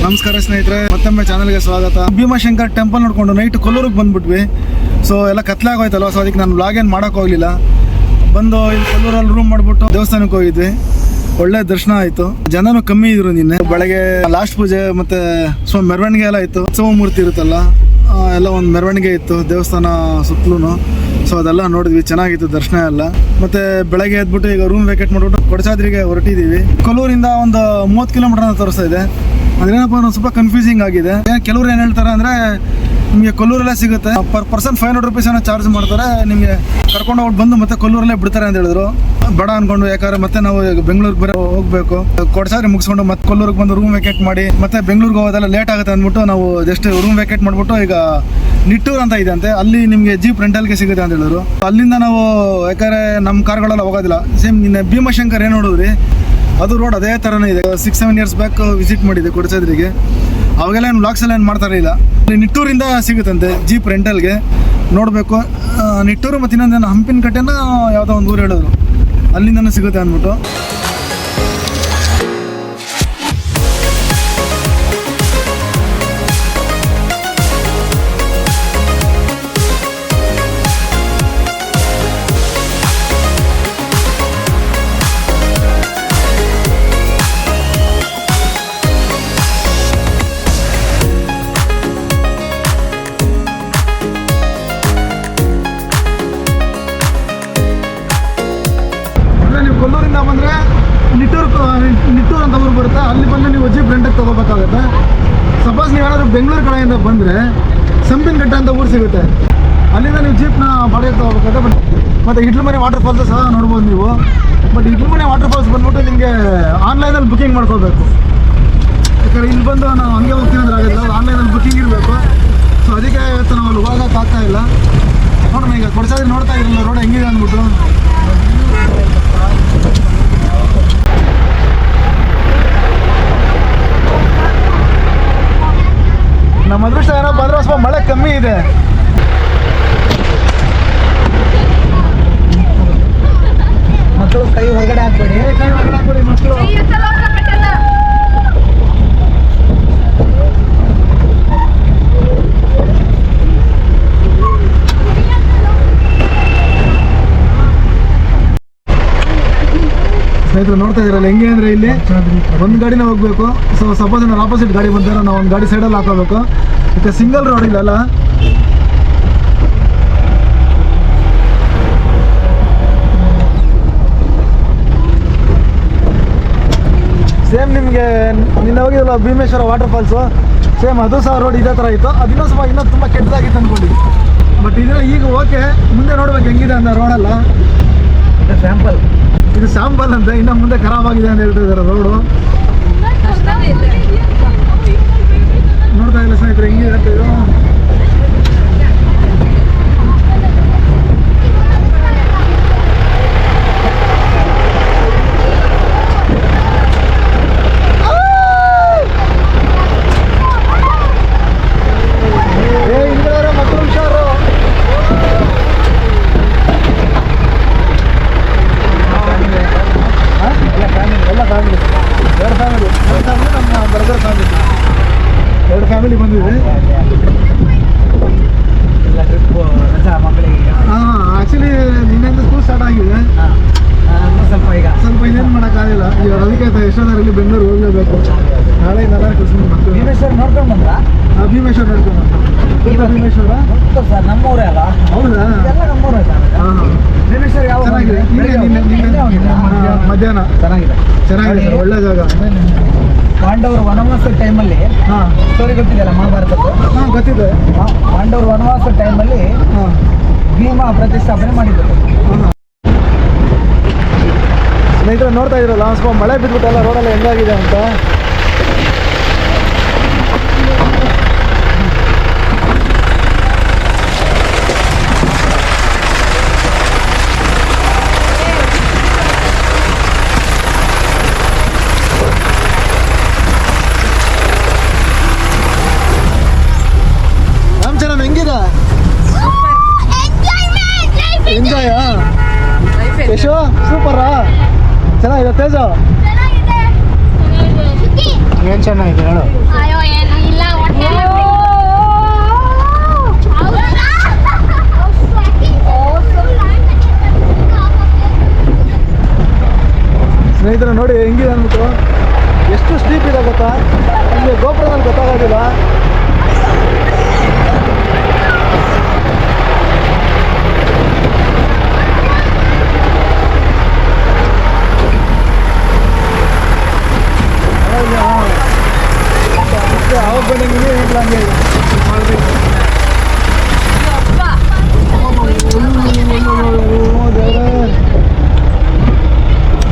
ನಮಸ್ಕಾರ ಸ್ನೇಹಿತರೆ, ಮತ್ತೊಮ್ಮೆ ಚಾನಲ್ಗೆ ಸ್ವಾಗತ. ಭೀಮಾಶಂಕರ್ ಟೆಂಪಲ್ ನೋಡ್ಕೊಂಡು ನೈಟ್ ಕೊಲ್ಲೂರಿಗೆ ಬಂದ್ಬಿಟ್ವಿ. ಸೊ ಎಲ್ಲ ಕತ್ಲಾಗೋಯ್ತಲ್ಲ, ಸೊ ಅದಕ್ಕೆ ನಾನು ವ್ಲಾಗ್ ಏನು ಮಾಡೋಕೆ ಹೋಗಲಿಲ್ಲ. ಬಂದು ಇಲ್ಲಿ ಕೊಲ್ಲೂರಲ್ಲಿ ರೂಮ್ ಮಾಡಿಬಿಟ್ಟು ದೇವಸ್ಥಾನಕ್ಕೆ ಹೋಗಿದ್ವಿ. ಒಳ್ಳೆ ದರ್ಶನ ಆಯಿತು. ಜನನು ಕಮ್ಮಿ ಇದ್ರು. ನಿನ್ನೆ ಬೆಳಗ್ಗೆ ಲಾಸ್ಟ್ ಪೂಜೆ ಮತ್ತೆ ಸೊ ಮೆರವಣಿಗೆ ಎಲ್ಲ ಇತ್ತು. ಉತ್ಸವ ಮೂರ್ತಿ ಇರುತ್ತಲ್ಲ, ಎಲ್ಲ ಒಂದು ಮೆರವಣಿಗೆ ಇತ್ತು ದೇವಸ್ಥಾನ ಸುತ್ತಲೂ. ಸೊ ಅದೆಲ್ಲ ನೋಡಿದ್ವಿ, ಚೆನ್ನಾಗಿತ್ತು ದರ್ಶನ ಎಲ್ಲ. ಮತ್ತೆ ಬೆಳಗ್ಗೆ ಎದ್ಬಿಟ್ಟು ಈಗ ರೂಮ್ ವೇಕೇಟ್ ಮಾಡಿಬಿಟ್ಟು ಕೊಡಚಾದ್ರಿಗೆ ಹೊರಟಿದ್ದೀವಿ. ಕೊಲ್ಲೂರಿಂದ ಒಂದು 30 ಕಿಲೋಮೀಟರ್ ಅಂತ ತೋರಿಸ್ತಾ ಇದೆ. ಅದೇನಪ್ಪ ಒಂದು ಸ್ವಲ್ಪ ಕನ್ಫ್ಯೂಸಿಂಗ್ ಆಗಿದೆ. ಕೆಲವ್ರು ಏನು ಹೇಳ್ತಾರೆ ಅಂದರೆ, ನಿಮಗೆ ಕೊಲ್ಲೂರಲ್ಲೇ ಸಿಗುತ್ತೆ, ಪರ್ ಪರ್ಸನ್ 500 rupees ಏನೋ ಚಾರ್ಜ್ ಮಾಡ್ತಾರೆ, ನಿಮಗೆ ಕರ್ಕೊಂಡು ಹೋಗಿ ಬಂದು ಮತ್ತೆ ಕೊಲ್ಲೂರಲ್ಲೇ ಬಿಡ್ತಾರೆ ಅಂತ ಹೇಳಿದ್ರು. ಬೇಡ ಅನ್ಕೊಂಡು, ಯಾಕಂದ್ರೆ ಮತ್ತೆ ನಾವು ಬೆಂಗಳೂರಿಗೆ ಬರೋ ಹೋಗ್ಬೇಕು, ಕೊಡಚಾದ್ರಿ ಮುಗಿಸ್ಕೊಂಡು ಮತ್ತೆ ಕೊಲ್ಲೂರಿಗೆ ಬಂದು ರೂಮ್ ವೇಕೇಟ್ ಮಾಡಿ ಮತ್ತೆ ಬೆಂಗಳೂರಿಗೆ ಹೋಗೋದೆಲ್ಲ ಲೇಟ್ ಆಗುತ್ತೆ ಅಂದ್ಬಿಟ್ಟು ನಾವು ಜಸ್ಟ್ ರೂಮ್ ವೇಕೇಟ್ ಮಾಡಿಬಿಟ್ಟು ಈಗ ನಿಟ್ಟೂರ್ ಅಂತ ಇದೆ ಅಂತೆ, ಅಲ್ಲಿ ನಿಮಗೆ ಜೀಪ್ ರೆಂಟಲ್ಗೆ ಸಿಗುತ್ತೆ ಅಂತ ಹೇಳಿದ್ರು. ಅಲ್ಲಿಂದ ನಾವು ಯಾಕಂದರೆ ನಮ್ಮ ಕಾರ್ಗಳೆಲ್ಲ ಹೋಗೋದಿಲ್ಲ. ಸೇಮ್ ನಿನ್ನೆ ಭೀಮಾಶಂಕರ್ ಏನು ನೋಡಿದ್ರಿ, ಅದು ರೋಡ್ ಅದೇ ಥರನೇ ಇದೆ. 6-7 years ಬ್ಯಾಕ್ ವಿಸಿಟ್ ಮಾಡಿದ್ದೆ ಕೊಡಚಾದ್ರಿಗೆ. ಅವಾಗೆಲ್ಲ ಏನು ಬ್ಲಾಗ್ಸ್ ಎಲ್ಲ ಏನು ಮಾಡ್ತಾ ಇರಲಿಲ್ಲ. ನಿಟ್ಟೂರಿಂದ ಸಿಗುತ್ತಂತೆ ಜೀಪ್ ರೆಂಟಲ್ಗೆ, ನೋಡಬೇಕು. ನಿಟ್ಟೂರು ಮತ್ತು ಇನ್ನೊಂದೇನು ಹಂಪಿನ ಕಟ್ಟೆನ ಯಾವುದೋ ಒಂದು ಊರು ಹೇಳಿದ್ರು, ಅಲ್ಲಿಂದನೂ ಸಿಗುತ್ತೆ ಅಂದ್ಬಿಟ್ಟು. ಕೊಲ್ಲೂರಿಂದ ಬಂದರೆ ನಿಟ್ಟೂರು ಅಂತ ಊರು ಬರುತ್ತೆ. ಅಲ್ಲಿ ಬಂದು ನೀವು ಜೀಪ್ ರೆಂಟಿಗೆ ತೊಗೋಬೇಕಾಗುತ್ತೆ. ಸಪೋಸ್ ನೀವೇನಾದರೂ ಬೆಂಗಳೂರು ಕಡೆಯಿಂದ ಬಂದರೆ ಸಂಪಿನಕಟ್ಟೆ ಅಂತ ಊರು ಸಿಗುತ್ತೆ, ಅಲ್ಲಿಂದ ನೀವು ಜೀಪ್ನ ಬಾಡಿಗೆ ತೊಗೋಬೇಕಾಗುತ್ತೆ. ಮತ್ತು ಹಿಟ್ಲುಮನೆ ವಾಟರ್ ಫಾಲ್ಸ್ ಸಹ ನೋಡ್ಬೋದು ನೀವು. ಬಟ್ ಹಿಟ್ಲುಮನೆ ವಾಟರ್ ಫಾಲ್ಸ್ ಬಂದ್ಬಿಟ್ಟು ನಿಮಗೆ ಆನ್ಲೈನಲ್ಲಿ ಬುಕ್ಕಿಂಗ್ ಮಾಡ್ಕೋಬೇಕು. ಯಾಕಂದರೆ ಇಲ್ಲಿ ಬಂದು ನಾವು ಹಂಗೆ ಹೋಗ್ತೀವಿ ಅಂದ್ರೆ ಆಗೋದಿಲ್ಲ, ಆನ್ಲೈನಲ್ಲಿ ಬುಕ್ಕಿಂಗ್ ಇರಬೇಕು. ಸೊ ಅದಕ್ಕೆ ಇವತ್ತು ನಾವು ಅಲ್ಲಿ ಹೋಗೋಕ್ಕಾಗ್ತಾ ಇಲ್ಲ. ನೋಡೋಣ, ಈಗ ಕೊಡಚಾದ್ರಿ ನೋಡ್ತಾ ಇರಲಿಲ್ಲ ರೋಡ್ ಹೆಂಗಿದೆ ಅಂದ್ಬಿಟ್ಟು. ನಮ್ಮ ಅದೃಷ್ಟ ಏನಪ್ಪ ಅಂದರೆ ಸ್ವಲ್ಪ ಮಳೆ ಕಮ್ಮಿ ಇದೆ. ಮಕ್ಕಳು ಕೈ ಹೊರಗಡೆ ಹಾಕ್ಬೇಡಿ, ಮಕ್ಕಳು. ಸ್ನೇಹಿತರು ನೋಡ್ತಾ ಇದ್ದೀರಲ್ಲ ಹೆಂಗೆ ಅಂದರೆ, ಇಲ್ಲಿ ಒಂದು ಗಾಡಿನ ಹೋಗಬೇಕು. ಸೊ ಸಪೋಸ್ ಏನಾದ್ರು ಆಪೋಸಿಟ್ ಗಾಡಿ ಬಂದರೆ ನಾವು ಒಂದು ಗಾಡಿ ಸೈಡಲ್ಲಿ ಹಾಕೋಬೇಕು. ಮತ್ತು ಸಿಂಗಲ್ ರೋಡ್ ಇಲ್ಲಲ್ಲ. ಸೇಮ್ ನಿಮಗೆ ನಿನ್ನೆ ಹೋಗಿದ್ದಲ್ಲ ಭೀಮೇಶ್ವರ ವಾಟರ್ ಫಾಲ್ಸು, ಸೇಮ್ ಅದು ಸಹ ರೋಡ್ ಇದೇ ಥರ ಇತ್ತು. ಅದಿನ್ನೂ ಸ್ವಲ್ಪ ಇನ್ನೂ ತುಂಬ ಕೆಟ್ಟದಾಗಿತ್ತು ಅಂದ್ಕೊಂಡು. ಬಟ್ ಇದನ್ನ ಈಗ ಓಕೆ, ಮುಂದೆ ನೋಡ್ಬೇಕು ಹೆಂಗಿದೆ ಅಂತ ರೋಡಲ್ಲ. ಸ್ಯಾಂಪಲ್ ಇದು ಸ್ಯಾಂಪಲ್ ಅಂತ, ಇನ್ನು ಮುಂದೆ ಖರಾಬ್ ಆಗಿದೆ ಅಂತ ಹೇಳ್ತಿದ್ದಾರೆ ರೋಡು. ನೋಡ್ತಾ ಇಲ್ಲ ಸ್ನೇಹಿತರೆ ಹೆಂಗಿದೆ ಅಂತ ಇದು. ಎರಡು ಫ್ಯಾಮಿಲಿ ಬಂದಿದೆ. ಆ್ಯಕ್ಚುಲಿ ನಿನ್ನೆಯಿಂದ ಸ್ಕೂಲ್ ಸ್ಟಾರ್ಟ್ ಆಗಿದೆ. ಸ್ವಲ್ಪ ಇನ್ನೇನು ಮಾಡೋಕ್ಕಾಗಿಲ್ಲ. ಇವಾಗ ಅದಕ್ಕೆ ಎಷ್ಟೊಂದಾರು ಇಲ್ಲಿ ಬೆಂಗಳೂರು ಹೋಗಲೇಬೇಕು. ನಾಳೆ ನಾನು ಕೃಷ್ಣ ಮಕ್ಕಳು ಭೀಮೇಶ್ವರ ನೋಡ್ಕೊಂಡು ಬಂದ. ಭೀಮೇಶ್ವರ ನೋಡ್ಕೊಂಡು ಬಂದ. ಭೀಮೇಶ್ವರ ಸರ್ ನಮ್ಮೂರೇ ಅಲ್ಲ? ಹೌದಾ? ಎಲ್ಲ ನಮ್ಮೂರೇ. ಭೀಮೇಶ್ವರ ಯಾವ ಚೆನ್ನಾಗಿದೆ. ಮಧ್ಯಾಹ್ನ ಚೆನ್ನಾಗಿದೆ, ಒಳ್ಳೆ ಜಾಗ. ಪಾಂಡವರು ವನವಾಸ ಟೈಮಲ್ಲಿ ಸ್ಟೋರಿ ಗೊತ್ತಿದೆಯಲ್ಲ ಮಹಾಭಾರತದ್ದು? ಗೊತ್ತಿದೆ. ಪಾಂಡವರು ವನವಾಸ ಟೈಮಲ್ಲಿ ಭೀಮ ಪ್ರತಿಷ್ಠಾಪನೆ ಮಾಡಿದ್ದರು. ಸ್ನೇಹಿತರೆ ನೋಡ್ತಾ ಇದ್ರಲ್ಲ, ಸ್ವಲ್ಪ ಮಳೆ ಬಿದ್ದುಬಿಟ್ಟಲ್ಲ, ರೋಡೆಲ್ಲ ಹೆಂಗಾಗಿದೆ ಅಂತ. ಎಂಜಾಯ್ ಯಶೋ ಸೂಪರಾ? ಚೆನ್ನಾಗಿದೆ ತೇಜ? ಏನು ಚೆನ್ನಾಗಿದೆ ಹೇಳು. ನಿಮಗೆ ಗೋಪುರದಲ್ಲಿ ಗೊತ್ತಾಗೋದಿಲ್ಲ. ಅವಾಗ ಬಂದಂಗೆ ಹಂಗೆ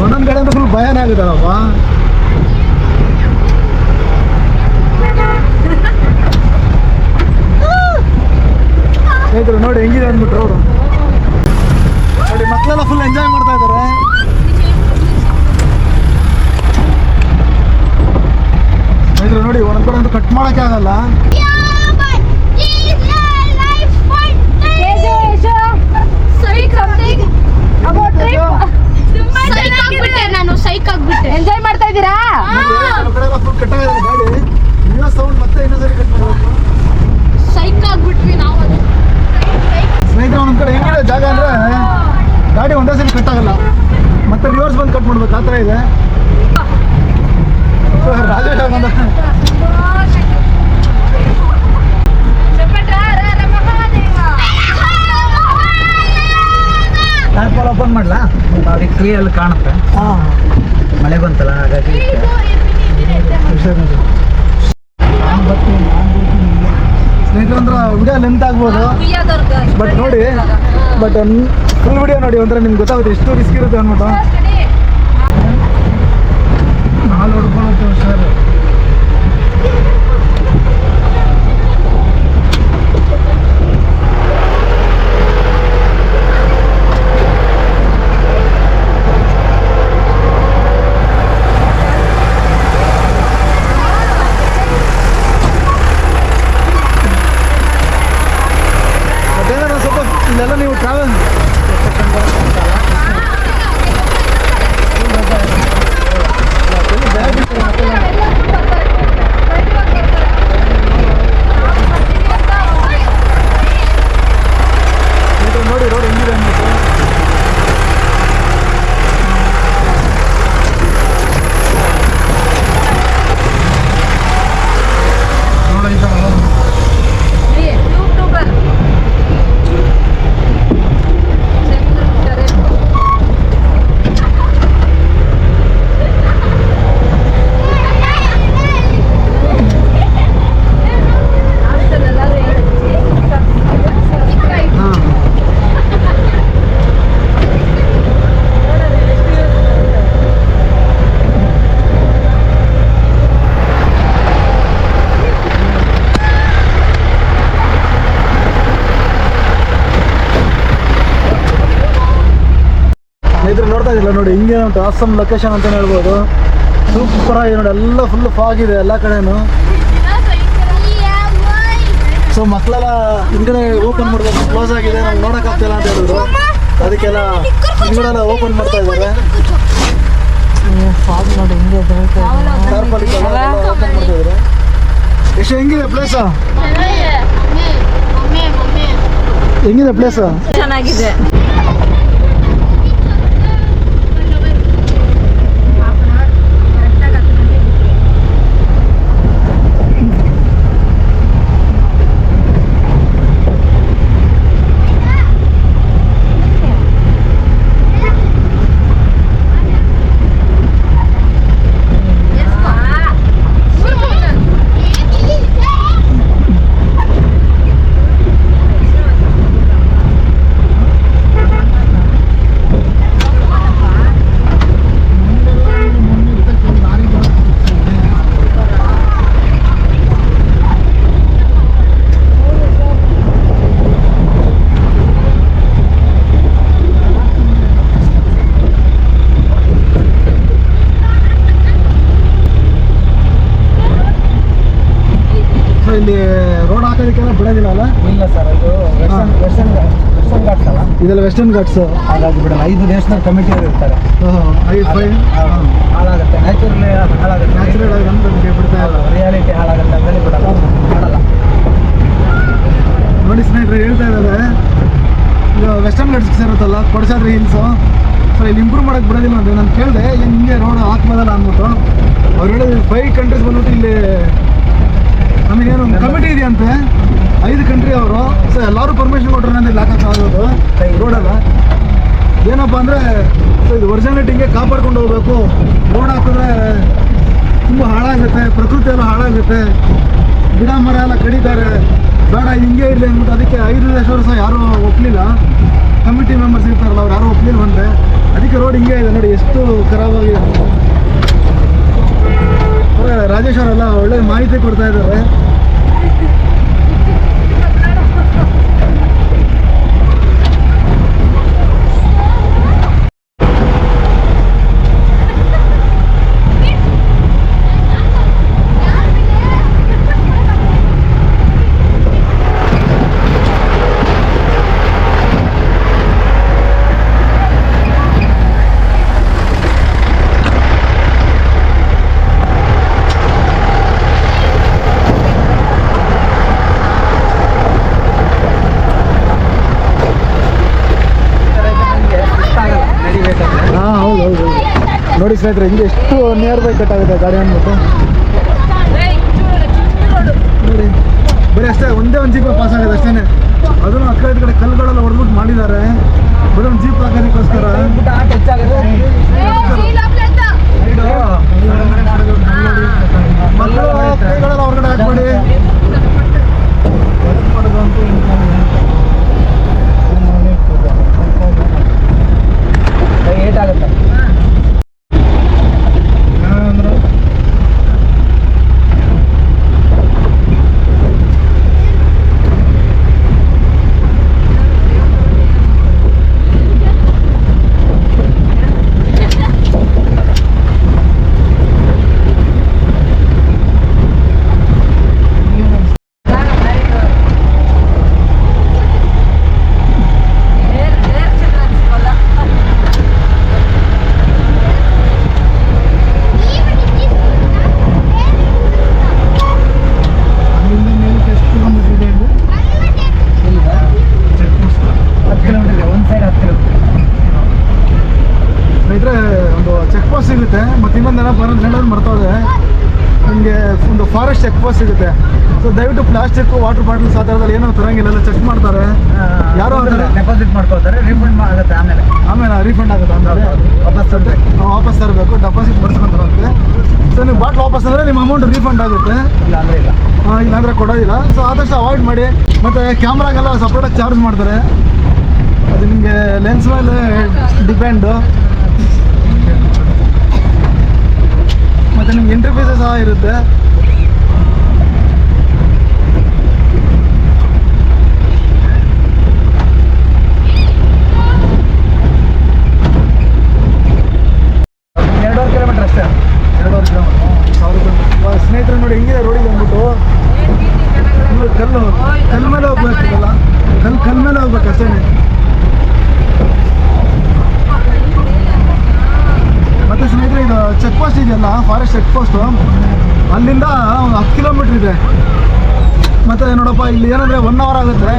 ಒಂದೊಂದು ಕಡೆ ಅಂತ ಫುಲ್ ಭಯನೇ ಆಗುತ್ತಲ್ಲಪ್ಪ. ಸ್ನೇಹಿತರು ನೋಡಿ ಹೆಂಗಿದೆ ಅಂದ್ಬಿಟ್ಟು ರೋಡು ನೋಡಿ, ಮಕ್ಕಳೆಲ್ಲ ಫುಲ್ ಎಂಜಾಯ್ ಮಾಡ್ತಾ ಇದ್ದಾರೆ. ಸ್ನೇಹಿತರು ನೋಡಿ ಒಂದೊಂದು ಕಡೆ ಅಂತೂ ಕಟ್ ಮಾಡೋಕ್ಕೆ ಆಗಲ್ಲ. ನಾನು ಸೈಕ್ ಆಗ್ಬಿಟ್ಟೆ. ಎಂಜಾಯ್ ಮಾಡ್ತಾ ಇದ್ದೀರಾ? ಫುಲ್ ಕಟ್ಟಾಗಿದೆ ಗಾಡಿ. ಇನ್ನೂ ಸೌಂಡ್ ಮತ್ತೆ ಇನ್ನೊಂದ್ಸರಿ ಕಟ್ ಮಾಡಬೇಕು. ಸೈಕ್ ಆಗ್ಬಿಟ್ವಿ ನಾವು. ಸ್ನೇಹಿತರೆ ಒಂದೊಂದು ಕಡೆ ಹೆಂಗಿದೆ ಜಾಗ ಅಂದರೆ ಗಾಡಿ ಒಂದೇ ಸಲ ಕಟ್ ಆಗಲ್ಲ, ಮತ್ತೆ ರಿವರ್ಸ್ ಬಂದು ಕಟ್ ಮಾಡ್ಬೇಕು, ಆ ಥರ ಇದೆ. ರಾಜೇಶ್ ಆಗಂದ ಟಾರ್ಪಲ್ ಓಪನ್ ಮಾಡಲಾ? ಅವ್ರಿಗೆ ಕ್ಲಿಯರ್ ಕಾಣುತ್ತೆ. ಹಾಂ ಮಳೆ ಬಂತಲ್ಲ ಹಾಗಾಗಿ. ಸ್ನೇಹಿತರೆ ಅಂದ್ರೆ ವಿಡಿಯೋ ಲೆಂತ್ ಆಗ್ಬೋದು, ಬಟ್ ನೋಡಿ ಫುಲ್ ವಿಡಿಯೋ ನೋಡಿ ಒಂಥರ ನಿಮ್ಗೆ ಗೊತ್ತಾಗುತ್ತೆ ಎಷ್ಟು ರಿಸ್ಕ್ ಇರುತ್ತೆ ಅಂದ್ಬಿಟ್ಟು. ಹಾಲು ಹೊಡ್ಕೊಳ್ಳುತ್ತೆ ಸರ್. ಇಲ್ಲೆಲ್ಲ ನೀವು ಟ್ರಾವೆಲ್ ನೋಡಿ ರೋಡ್ ಹೆಂಗಿದೆ ಅಂದ್ಬಿಟ್ಟು. ಇದ್ರ ನೋಡ್ತಾ ಇದ್ದಿಲ್ಲ ನೋಡಿ ಹಿಂಗೆ ಉಂಟು, ಆಸಮ್ ಲೊಕೇಶನ್ ಅಂತಲೇ ಹೇಳ್ಬೋದು. ಸೂಪರ್ ಆಗಿದೆ ನೋಡಿ, ಎಲ್ಲ ಫುಲ್ ಫಾಗ್ ಇದೆ ಎಲ್ಲ ಕಡೆನೂ. ಸೊ ಮಕ್ಕಳೆಲ್ಲ ಹಿಂಗಡೆ ಓಪನ್ ಮಾಡ್ಬೇಕು, ಕ್ಲೋಸ್ ಆಗಿದೆ ನಮ್ಗೆ ನೋಡೋಕ್ಕಾಗ್ತಿಲ್ಲ ಅಂತ ಹೇಳಿದ್ರು, ಅದಕ್ಕೆಲ್ಲ ಹಿಂಗಡೆಲ್ಲ ಓಪನ್ ಮಾಡ್ತಾ ಇದ್ದಾರೆ. ಫಾಗ್ ನೋಡಿ ಹಿಂಗೆ ಟಾರ್ಪಲ್ ಓಪನ್ ಮಾಡ್ತಾ ಇದ್ದಾರೆ. ಎಷ್ಟು ಹೆಂಗಿದೆ ಪ್ಲೇಸ್? ಹೆಂಗಿದೆ ಪ್ಲೇಸ್? ಚೆನ್ನಾಗಿದೆ. ಇಲ್ಲಿ ರೋಡ್ ಹಾಕೋದಕ್ಕೆಲ್ಲ ಬಿಡೋದಿಲ್ಲ ಅಲ್ಲ? ಇಲ್ಲ ಸರ್, ಇದು ವೆಸ್ಟರ್ನ್ ಘಾಟ್ಸ್ ಅಲ್ಲ, ಇದೆಲ್ಲ ವೆಸ್ಟರ್ನ್ ಘಾಟ್ಸ್, ಹಾಗಾಗಿ ಬಿಡಲ್ಲ. 5 ನ್ಯಾಷನಲ್ ಕಮಿಟಿಯವರು ಇರ್ತಾರೆ. ಹಾಳಾಗುತ್ತೆ, ನ್ಯಾಚುರಲಿ ಹಾಳಾಗುತ್ತೆ, ನ್ಯಾಚುರಲ್ ಆಗಿ ನಮ್ಗೆ ಬಿಡ್ತಾ ಇಲ್ಲ, ರಿಯಾಲಿಟಿ ಹಾಳಾಗುತ್ತೆ ಅಂದರೆ ಬಿಡಲ್ಲ, ಮಾಡಲ್ಲ. ನೋಡಿ ಸ್ನೇಹಿತರೆ ಹೇಳ್ತಾ ಇದ್ದಾರೆ, ಈಗ ವೆಸ್ಟರ್ನ್ ಘಾಟ್ಸ್ ಸೇರುತ್ತಲ್ಲ ಕೊಡಚಾದ್ರಿ ಹಿಲ್ಸು, ಸೊ ಇಲ್ಲಿ ಇಂಪ್ರೂವ್ ಮಾಡೋಕ್ಕೆ ಬಿಡೋದಿಲ್ಲ ಅಂತ ನಾನು ಕೇಳಿದೆ. ಏನು ಹಿಂಗೆ ರೋಡ್ ಹಾಕ್ಬೋದಲ್ಲ ಅಂದ್ಬಿಟ್ಟು ಅವ್ರು ಹೇಳಿದ್ರು 5 ಕಂಟ್ರೀಸ್ ಬಂದ್ಬಿಟ್ಟು ಇಲ್ಲಿ ಇನ್ಫಾರ್ಮೇಶನ್ ಕೊಟ್ಟರೆ ಅಂತ ಹಾಕೋಕ್ಕಾಗೋದು ರೋಡಲ್ಲ. ಏನಪ್ಪ ಅಂದರೆ ಇದು ಒರಿಜಿನಾಲಿಟಿಗೆ ಕಾಪಾಡ್ಕೊಂಡು ಹೋಗ್ಬೇಕು. ರೋಡ್ ಹಾಕಿದ್ರೆ ತುಂಬ ಹಾಳಾಗುತ್ತೆ, ಪ್ರಕೃತಿ ಎಲ್ಲ ಹಾಳಾಗುತ್ತೆ, ಗಿಡ ಮರ ಎಲ್ಲ ಕಡಿತಾರೆ, ಬೇಡ ಹಿಂಗೆ ಇರಲಿ ಅಂದ್ಬಿಟ್ಟು ಅದಕ್ಕೆ 5 ವರ್ಷ ಯಾರೂ ಒಪ್ಪಲಿಲ್ಲ. ಕಮಿಟಿ ಮೆಂಬರ್ಸ್ ಇರ್ತಾರಲ್ಲ ಅವ್ರು ಯಾರೂ ಒಪ್ಪಲಿಲ್ಲ ಬಂದರೆ ಅದಕ್ಕೆ ರೋಡ್ ಹಿಂಗೆ ಇದೆ ನೋಡಿ, ಎಷ್ಟು ಖರಾಬಾಗಿದೆ. ರಾಜೇಶ್ ಅವರೆಲ್ಲ ಒಳ್ಳೆ ಮಾಹಿತಿ ಕೊಡ್ತಾ ಇದ್ದಾರೆ. ನೋಡಿ ಸ್ನೇಹಿತರೆ, ಹಿಂಗೆ ಎಷ್ಟು ನಿಯರ್ ಬೈ ಕಟ್ ಆಗುತ್ತೆ ಗಾಡಿ ಅಂದ್ಬಿಟ್ಟು ನೋಡಿ. ಬರೀ ಅಷ್ಟೇ ಒಂದೇ ಒಂದು ಜೀಪ್ ಪಾಸ್ ಆಗೋದು ಅಷ್ಟೇ. ಅದನ್ನು ಆ ಕಡೆ ಕಲ್ಲುಗಳೆಲ್ಲ ಹೊಡೆದ್ಬಿಟ್ಟು ಮಾಡಿದ್ದಾರೆ ಬರೀ ಒಂದು ಜೀಪ್ ಹಾಕೋದಕ್ಕೋಸ್ಕರ. ಮಕ್ಕಳು ಕೈಗಳೆಲ್ಲ ಹೊರಗಡೆ ಹಾಕ್ಬೇಡಿ. ಏಟಾಗುತ್ತೆ ಸಿಗುತ್ತೆ. ಮತ್ತು ಇನ್ನೊಂದೇನೋ ಹೇಳೋದು ಮರ್ತೋದೆ, ನಿಮಗೆ ಒಂದು ಫಾರೆಸ್ಟ್ ಚೆಕ್ ಪೋಸ್ಟ್ ಸಿಗುತ್ತೆ. ಸೊ ದಯವಿಟ್ಟು ಪ್ಲಾಸ್ಟಿಕ್ ವಾಟರ್ ಬಾಟಲ್ಸ್ ಆ ಥರದಲ್ಲಿ ಏನೋ ತರಂಗಿಲ್ಲ, ಚೆಕ್ ಮಾಡ್ತಾರೆ. ಯಾರೋ ಡೆಪಾಸಿಟ್ ಮಾಡ್ಕೊಳ್ತಾರೆ, ರೀಫಂಡ್ ಆಗುತ್ತೆ. ಆಮೇಲೆ ರೀಫಂಡ್ ಆಗುತ್ತೆ. ಆಮೇಲೆ ವಾಪಸ್ ತರಬೇಕು, ಡೆಪಾಸಿಟ್ ಬರ್ಸ್ಕೊಂತಾರಂತೆ. ಸೊ ನೀವು ಬಾಟ್ಲ್ ವಾಪಸ್ ಅಂದರೆ ನಿಮ್ಮ ಅಮೌಂಟ್ ರೀಫಂಡ್ ಆಗುತ್ತೆ, ಇಲ್ಲಾಂದರೆ ಕೊಡೋದಿಲ್ಲ. ಸೊ ಆದಷ್ಟು ಅವಾಯ್ಡ್ ಮಾಡಿ. ಮತ್ತು ಕ್ಯಾಮ್ರಾಗೆಲ್ಲ ಸಪ್ರೇಟಾಗಿ ಚಾರ್ಜ್ ಮಾಡ್ತಾರೆ, ಅದು ನಿಮಗೆ ಲೆನ್ಸ್ ಮೇಲೆ ಡಿಪೆಂಡು. ಮತ್ತು ನಿಮ್ಗೆ ಎಂಟ್ರಿ ಫೀಸ್ ಸಹ ಇರುತ್ತೆ. ಸ್ನೇಹಿತರು ನೋಡಿ ಹೆಂಗಿದೆ ರೋಡಿಗೆ ಅಂದ್ಬಿಟ್ಟು. ಕಲ್ಲು ಮೇಲೆ ಹೋಗ್ಬೇಕಲ್ಲ, ಕಲ್ಲು ಮೇಲೆ ಹೋಗ್ಬೇಕು ಅಷ್ಟೇ. ಮತ್ತು ಸ್ನೇಹಿತರೆ, ಇದು ಚೆಕ್ ಪೋಸ್ಟ್ ಇದೆಯಲ್ಲ, ಫಾರೆಸ್ಟ್ ಚೆಕ್ ಪೋಸ್ಟು, ಅಲ್ಲಿಂದ ಒಂದು 10 ಕಿಲೋಮೀಟ್ರ್ ಇದೆ. ಮತ್ತು ನೋಡಪ್ಪ, ಇಲ್ಲಿ ಏನಂದರೆ 1 ಅವರ್ ಆಗುತ್ತೆ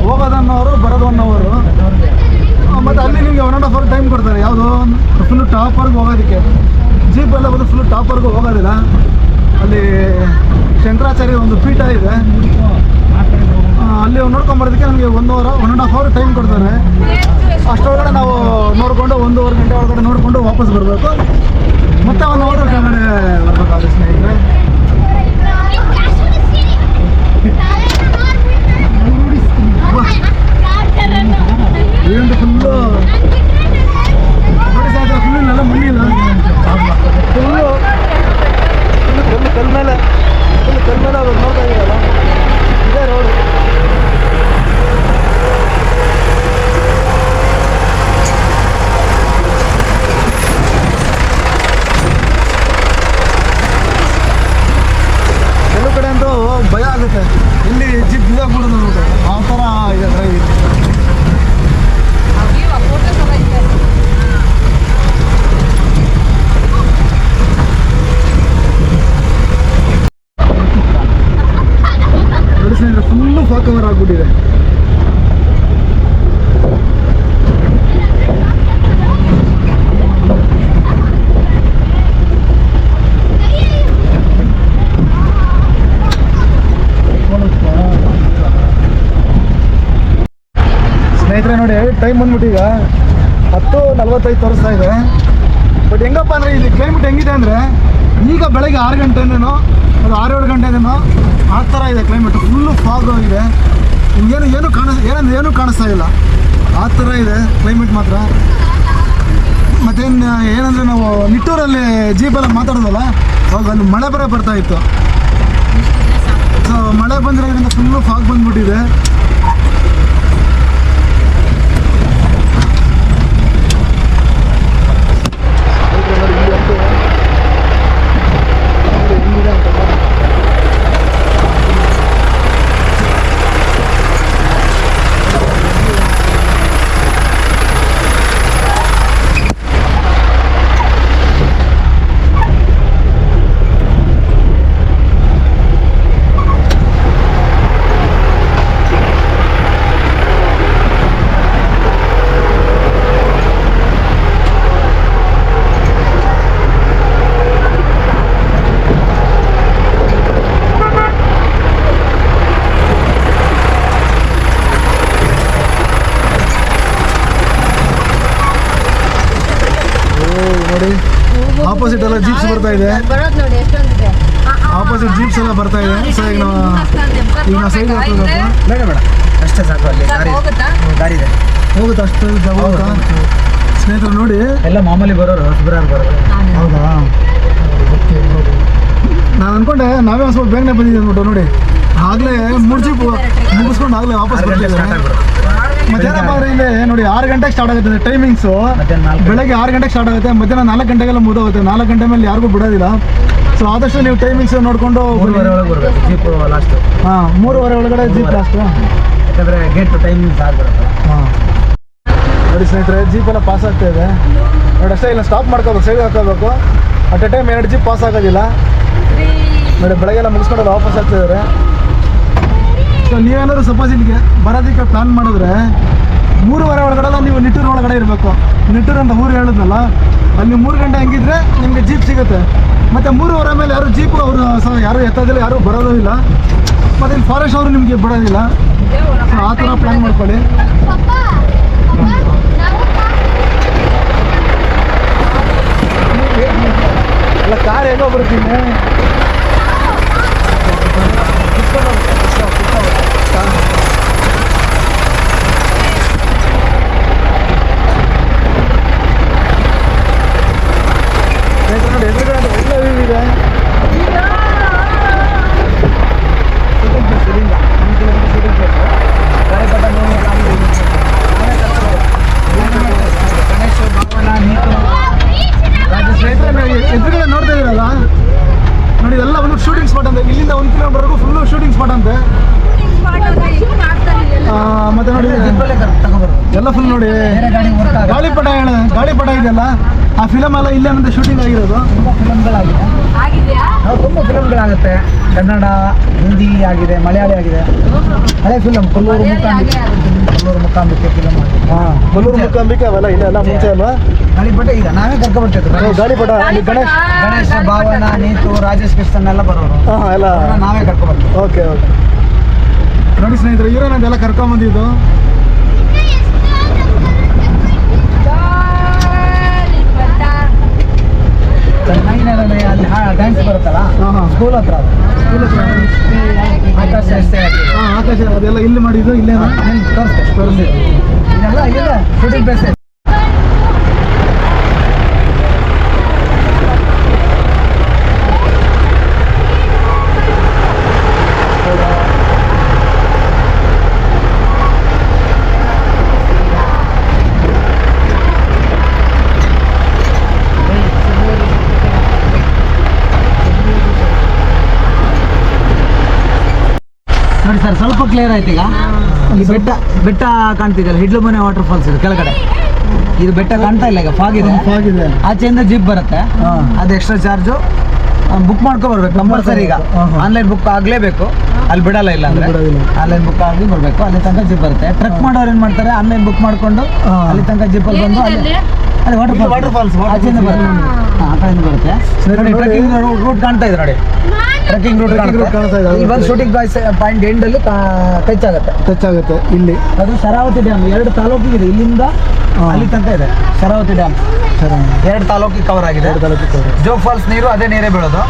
ಹೋಗೋದು 1 ಅವರು, ಬರೋದು 1 ಅವರು. ಮತ್ತು ಅಲ್ಲಿ ನಿಮಗೆ 1.5 ಅವರ್ ಟೈಮ್ ಕೊಡ್ತಾರೆ. ಯಾವುದೋ ಫುಲ್ಲು ಟಾಪರ್ಗೆ ಹೋಗೋದಕ್ಕೆ. ಜೀಪೆಲ್ಲ ಬಂದು ಫುಲ್ಲು ಟಾಪರ್ಗೆ ಹೋಗೋದಿಲ್ಲ. ಅಲ್ಲಿ ಶಂಕರಾಚಾರ್ಯ ಒಂದು ಪೀಠ ಇದೆ, ಅಲ್ಲಿ ನೋಡ್ಕೊಂಬರೋದಕ್ಕೆ ನಮಗೆ 1.5 ಅವರ್ ಟೈಮ್ ಕೊಡ್ತಾರೆ. ಅಷ್ಟೊಳಗಡೆ ನಾವು ನೋಡಿಕೊಂಡು 1.5 ಗಂಟೆ ಒಳಗಡೆ ನೋಡಿಕೊಂಡು ವಾಪಸ್ ಬರಬೇಕು. ಮತ್ತೆ 1 ಅವರ್ ಕೆಳಗಡೆ ಬರಬೇಕಾಗುತ್ತೆ ಸ್ನೇಹಿತರೆ. ಇದಂತೂ ಫುಲ್ಲು ನೋಡಿ ಸಾಯ್ತು, ಫುಲ್ ಇಲ್ಲೆಲ್ಲ ಮಣ್ಣಿಲ್ಲ, ಫುಲ್ಲು ಕಲ್ಲು ಮೇಲೆ ಅದು ನೋಡ್ತಾ ಇದ್ದೀರಲ್ಲ, ಇದೇ ರೋಡು. ಕೆಲವು ಕಡೆ ಅಂತೂ ಭಯ ಆಗುತ್ತೆ, ಇಲ್ಲಿ ಜಿಪ್ ಬಿಡೋಗ್ಬಿಡೋದು ನೋಡು, ಆ ಥರ ಇದೆ ಡ್ರೈವ್. ಫುಲ್ಲು ಫಾಗ್ ಕವರ್ ಆಗಿಬಿಟ್ಟಿದೆ. ಟೈಮ್ ಬಂದ್ಬಿಟ್ಟು ಈಗ 10:45 ತೋರಿಸ್ತಾ ಇದೆ. ಬಟ್ ಹೆಂಗಪ್ಪ ಅಂದರೆ ಇಲ್ಲಿ ಕ್ಲೈಮೇಟ್ ಹೆಂಗಿದೆ ಅಂದರೆ ಈಗ ಬೆಳಗ್ಗೆ 6 ಗಂಟೆನೇನೋ ಅದು 6-7 ಗಂಟೆನೇನೋ ಆ ಥರ ಇದೆ ಕ್ಲೈಮೇಟ್. ಫುಲ್ಲು ಫಾಗ್ ಇದೆ, ಏನೂ ಕಾಣಿಸ್ತಾ ಇಲ್ಲ, ಆ ಥರ ಇದೆ ಕ್ಲೈಮೇಟ್ ಮಾತ್ರ. ಮತ್ತೇನು ಏನಂದರೆ ನಾವು ನಿಟ್ಟೂರಲ್ಲಿ ಜೀಪೆಲ್ಲ ಮಾತಾಡೋದಲ್ಲ, ಅವಾಗ ಅಲ್ಲಿ ಮಳೆ ಬರೋ ಬರ್ತಾ ಇತ್ತು. ಸೊ ಮಳೆ ಬಂದಿರೋದ್ರಿಂದ ಫುಲ್ಲು ಫಾಗ್ ಬಂದ್ಬಿಟ್ಟಿದೆ. ನೋಡಿ ಆಪೋಸಿಟ್ ಎಲ್ಲ ಜೀಪ್ಸ್ ಬರ್ತಾ ಇದೆ, ಬರೋದು ನೋಡಿ ಎಷ್ಟೊಂದಿದೆ. ಆಪೋಸಿಟ್ ಜೀಪ್ಸ್ ಎಲ್ಲ ಬರ್ತಾ ಇದೆ. ಸೊ ಈಗ ನಾವು ಸೈಡ್ ಹಾಕೋಬೇಕು. ಬೇಡ ಅಷ್ಟೇ ಸಾಕು. ಅಲ್ಲಿ ಗಾಡಿ ಇದೆ, ಹೋಗುತ್ತೆ ಅಷ್ಟು ಹೋಗುತ್ತಾ ಸ್ನೇಹಿತರು? ನೋಡಿ ಎಲ್ಲ ಮಾಮೂಲಿ ಬರೋರು, ಹೊಸಬರಾರು ಬರೋರು. ಹೌದಾ? ನಾನು ಅನ್ಕೊಂಡೆ ನಾವೇ ಒಂದು ಸ್ವಲ್ಪ ಬೇಗನೆ ಬಂದಿದ್ದೀವಿ ಅಂದ್ಬಿಟ್ಟು. ನೋಡಿ ಆಗಲೇ 3 ಜೀಪ್ ಮುಗಿಸ್ಕೊಂಡು ಆಗಲೇ ವಾಪಸ್ ಬರ್ತಿದ್ದಾರೆ. ಮಧ್ಯಾಹ್ನ ಬಂದರೆ ಇಲ್ಲಿ ನೋಡಿ 6 ಗಂಟೆಗೆ ಸ್ಟಾರ್ಟ್ ಆಗುತ್ತೆ ಟೈಮಿಂಗ್ಸು. ಬೆಳಗ್ಗೆ 6 ಗಂಟೆಗೆ ಸ್ಟಾರ್ಟ್ ಆಗುತ್ತೆ, ಮಧ್ಯಾಹ್ನ 4 ಗಂಟೆಗೆಲ್ಲ ಮುಗಿದೋಗುತ್ತೆ. 4 ಗಂಟೆ ಮೇಲೆ ಯಾರಿಗೂ ಬಿಡೋದಿಲ್ಲ. ಸೊ ಆದಷ್ಟು ನೀವು ಟೈಮಿಂಗ್ಸ್ ನೋಡಿಕೊಂಡು 3:30 ಒಳಗೆ ಬರಬೇಕು ಜೀಪ್ ಲಾಸ್ಟು. 3:30 ಒಳಗಡೆ ಜೀಪ್ ಲಾಸ್ಟು, ಯಾಕಂದರೆ ಗೇಟ್ ಟೈಮಿಂಗ್ಸ್ ಆಗಿಬಿಡುತ್ತೆ. ನೋಡಿ ಸ್ನೇಹಿತರೆ, ಜೀಪೆಲ್ಲ ಪಾಸ್ ಆಗ್ತಾ ಇದೆ ನೋಡಿ. ಅಷ್ಟೇ ಇಲ್ಲ, ಸ್ಟಾಪ್ ಮಾಡ್ಕೋಬೇಕು, ಸೈಡ್ ಹಾಕೋಬೇಕು. At A time 2 jeep pass ಆಗೋದಿಲ್ಲ ನೋಡಿ. ಬೆಳಗ್ಗೆಲ್ಲ ಮುಗಿಸ್ಕೊಂಡು ವಾಪಸ್ ಆಗ್ತಿದ್ದಾರೆ. ಸೊ ನೀವೇನಾದ್ರು ಸಪೋಸ್ ಇಲ್ಲಿಗೆ ಬರೋದಕ್ಕೆ ಪ್ಲ್ಯಾನ್ ಮಾಡಿದ್ರೆ 3:30 ಒಳಗಡೆಲ್ಲ ನೀವು ನಿಟ್ಟೂರು ಒಳಗಡೆ ಇರಬೇಕು. ನಿಟ್ಟೂರು ಅಂತ ಊರು ಹೇಳಿದ್ನಲ್ಲ, ಅಲ್ಲಿ 3 ಗಂಟೆ ಹಂಗಿದ್ರೆ ನಿಮಗೆ ಜೀಪ್ ಸಿಗುತ್ತೆ. ಮತ್ತು 3:30 ಮೇಲೆ ಯಾರು ಜೀಪು ಅವರು ಯಾರು ಎತ್ತೋದಿಲ್ಲ, ಯಾರು ಬರೋದೂ ಇಲ್ಲ. ಮತ್ತು ಇಲ್ಲಿ ಫಾರೆಸ್ಟ್ ಅವರು ನಿಮಗೆ ಬಿಡೋದಿಲ್ಲ. ಸೊ ಆ ಥರ ಪ್ಲ್ಯಾನ್ ಮಾಡ್ಕೊಳ್ಳಿ. ಅಲ್ಲ ಕಾರ್ ಹೇಗೋ ಬರ್ತೀನಿ. ನೋಡಿ ಎದುರುಗಡೆ ಒಳ್ಳೆ ವ್ಯೂ ಇದೆ. ಎದುರುಗಡೆ ನೋಡ್ತಾ ಇದ್ದೀರಲ್ಲ ನೋಡಿ, ಎಲ್ಲ ಒಂದು ಶೂಟಿಂಗ್ ಸ್ಪಾಟ್ ಅಂತೆ. ಇಲ್ಲಿಂದ 1 ಕಿಲೋಮೀಟರ್ವರೆಗೂ ಫುಲ್ಲು ಶೂಟಿಂಗ್ ಸ್ಪಾಟ್ ಅಂತೆ. ಮತ್ತೆ ನೋಡಿ ಎಲ್ಲ ಫುಲ್ ನೋಡಿ ಗಾಳಿಪಟ ಇದೆಯಲ್ಲ, ಆ ಫಿಲಮ್ ಎಲ್ಲ ಇಲ್ಲೇ ನಮ್ದು ಶೂಟಿಂಗ್ ಆಗಿರೋದು. ತುಂಬ ಫಿಲಮ್ಗಳಾಗಿದೆ, ತುಂಬ ಫಿಲಮ್ಗಳಾಗುತ್ತೆ. ಕನ್ನಡ, ಹಿಂದಿ ಆಗಿದೆ, ಮಲಯಾಳಿ ಆಗಿದೆ. ಹಳೆ ಫಿಲಮ್ ಕೊಲ್ಲೂರು ಮುಕಾಂಬಿಕೆ ಫಿಲಮ್ ಆಗಿದೆ. ಕೊಲ್ಲೂರು ಮುಕಾಂಬಿಕೆ ಅವೆಲ್ಲ ಇಲ್ಲ ಮುಂಚೆ ಅಲ್ವಾ? ಗಾಳಿಪಟ ಈಗ ನಾವೇ ಕರ್ಕೊಬರ್ತಿದ್ವಿ. ಗಾಳಿಪಟ ಅಲ್ಲಿ ಗಣೇಶ, ಭಾವನ, ನೀತು, ರಾಜೇಶ್ ಕೃಷ್ಣನ್ ಎಲ್ಲ ಬರೋರು. ಎಲ್ಲ ನಾವೇ ಕರ್ಕೊಬರ್ತೀವಿ. ಓಕೆ ನೋಡಿ ಸ್ನೇಹಿತರೆ, ಇವರೇ ನಾವೆಲ್ಲ ಕರ್ಕೊಂಬಂದಿದ್ದು. ಚೆನ್ನಾಗಿ ಅಲ್ಲಿ ಡ್ಯಾನ್ಸ್ ಬರುತ್ತಲ್ಲ, ಸ್ಕೂಲ್ ಹತ್ರ ಆಕಾಶ ಆಕಾಶ ಅದೆಲ್ಲ ಇಲ್ಲಿ ಮಾಡಿದ್ದು. ಇಲ್ಲೇ ತೋರಿಸಿ ಇದೆಲ್ಲ ಇಲ್ಲ ಶೂಟಿಂಗ್ ಪ್ಲೇಸ್. ನೋಡಿ ಸರ್, ಸ್ವಲ್ಪ ಕ್ಲಿಯರ್ ಆಯ್ತು ಈಗ. ಈ ಬೆಟ್ಟ ಕಾಣ್ತಿದೆಯಲ್ಲ, ಹಿಡ್ಲುಮನೆ ವಾಟರ್ ಫಾಲ್ಸ್ ಇದೆ ಕೆಳಗಡೆ. ಇದು ಬೆಟ್ಟ ಕಾಣ್ತಾ ಇಲ್ಲ, ಈಗ ಫಾಗ್ ಇದೆ. ಆಚೆಯಿಂದ ಜೀಪ್ ಬರುತ್ತೆ, ಅದು ಎಕ್ಸ್ಟ್ರಾ ಚಾರ್ಜು. ಬುಕ್ ಮಾಡ್ಕೊಬರ್ಬೇಕು ಕಂಪಲ್ಸರಿ. ಈಗ ಆನ್ಲೈನ್ ಬುಕ್ ಆಗಲೇಬೇಕು, ಅಲ್ಲಿ ಬಿಡಲ್ಲ. ಇಲ್ಲ ಅಂದ್ರೆ ಆನ್ಲೈನ್ ಬುಕ್ ಆಗಿ ಬರಬೇಕು. ಅಲ್ಲಿ ತನಕ ಜೀಪ್ ಬರುತ್ತೆ. ಟ್ರೆಕ್ ಮಾಡೋರು ಏನು ಮಾಡ್ತಾರೆ, ಆನ್ಲೈನ್ ಬುಕ್ ಮಾಡ್ಕೊಂಡು ಅಲ್ಲಿ ತನಕ ಜೀಪಲ್ಲಿ ಬಂದು ಅದೇ ವಾಟರ್ ಫಾಲ್ಸ್ ಆಚೆಯಿಂದ ಬರುತ್ತೆ. ಆ ಕಡೆಯಿಂದ ಬರುತ್ತೆ ನೋಡಿ. ಟ್ರೆಕ್ಕಿಂಗ್ ರೂಟ್ ಕಾಣ್ತಾ ಇದೆ ನೋಡಿ. ಟ್ರೆಕ್ಕಿಂಗ್ ರೂಟ್ ಕಾಣ್ತಾ ಇದೆ. ಇಲ್ಲಿ ಬಂದು ಶೂಟಿಂಗ್ ಪಾಯಿಂಟ್ ಎಂಡಲ್ಲಿ ಟಚ್ ಆಗುತ್ತೆ ಇಲ್ಲಿ. ಅದು ಶರಾವತಿ ಡ್ಯಾಮ್ 2 ತಾಲೂಕಿಗೆ ಇಲ್ಲಿಂದ ಅಲ್ಲಿ ತನಕ ಇದೆ. ಶರಾವತಿ ಡ್ಯಾಮ್ 2 ತಾಲೂಕಿಗೆ ಕವರ್ ಆಗಿದೆ. ಜೋಗ್ ಫಾಲ್ಸ್ ನೀರು ಅದೇ ನೀರೇ ಬೀಳೋದು.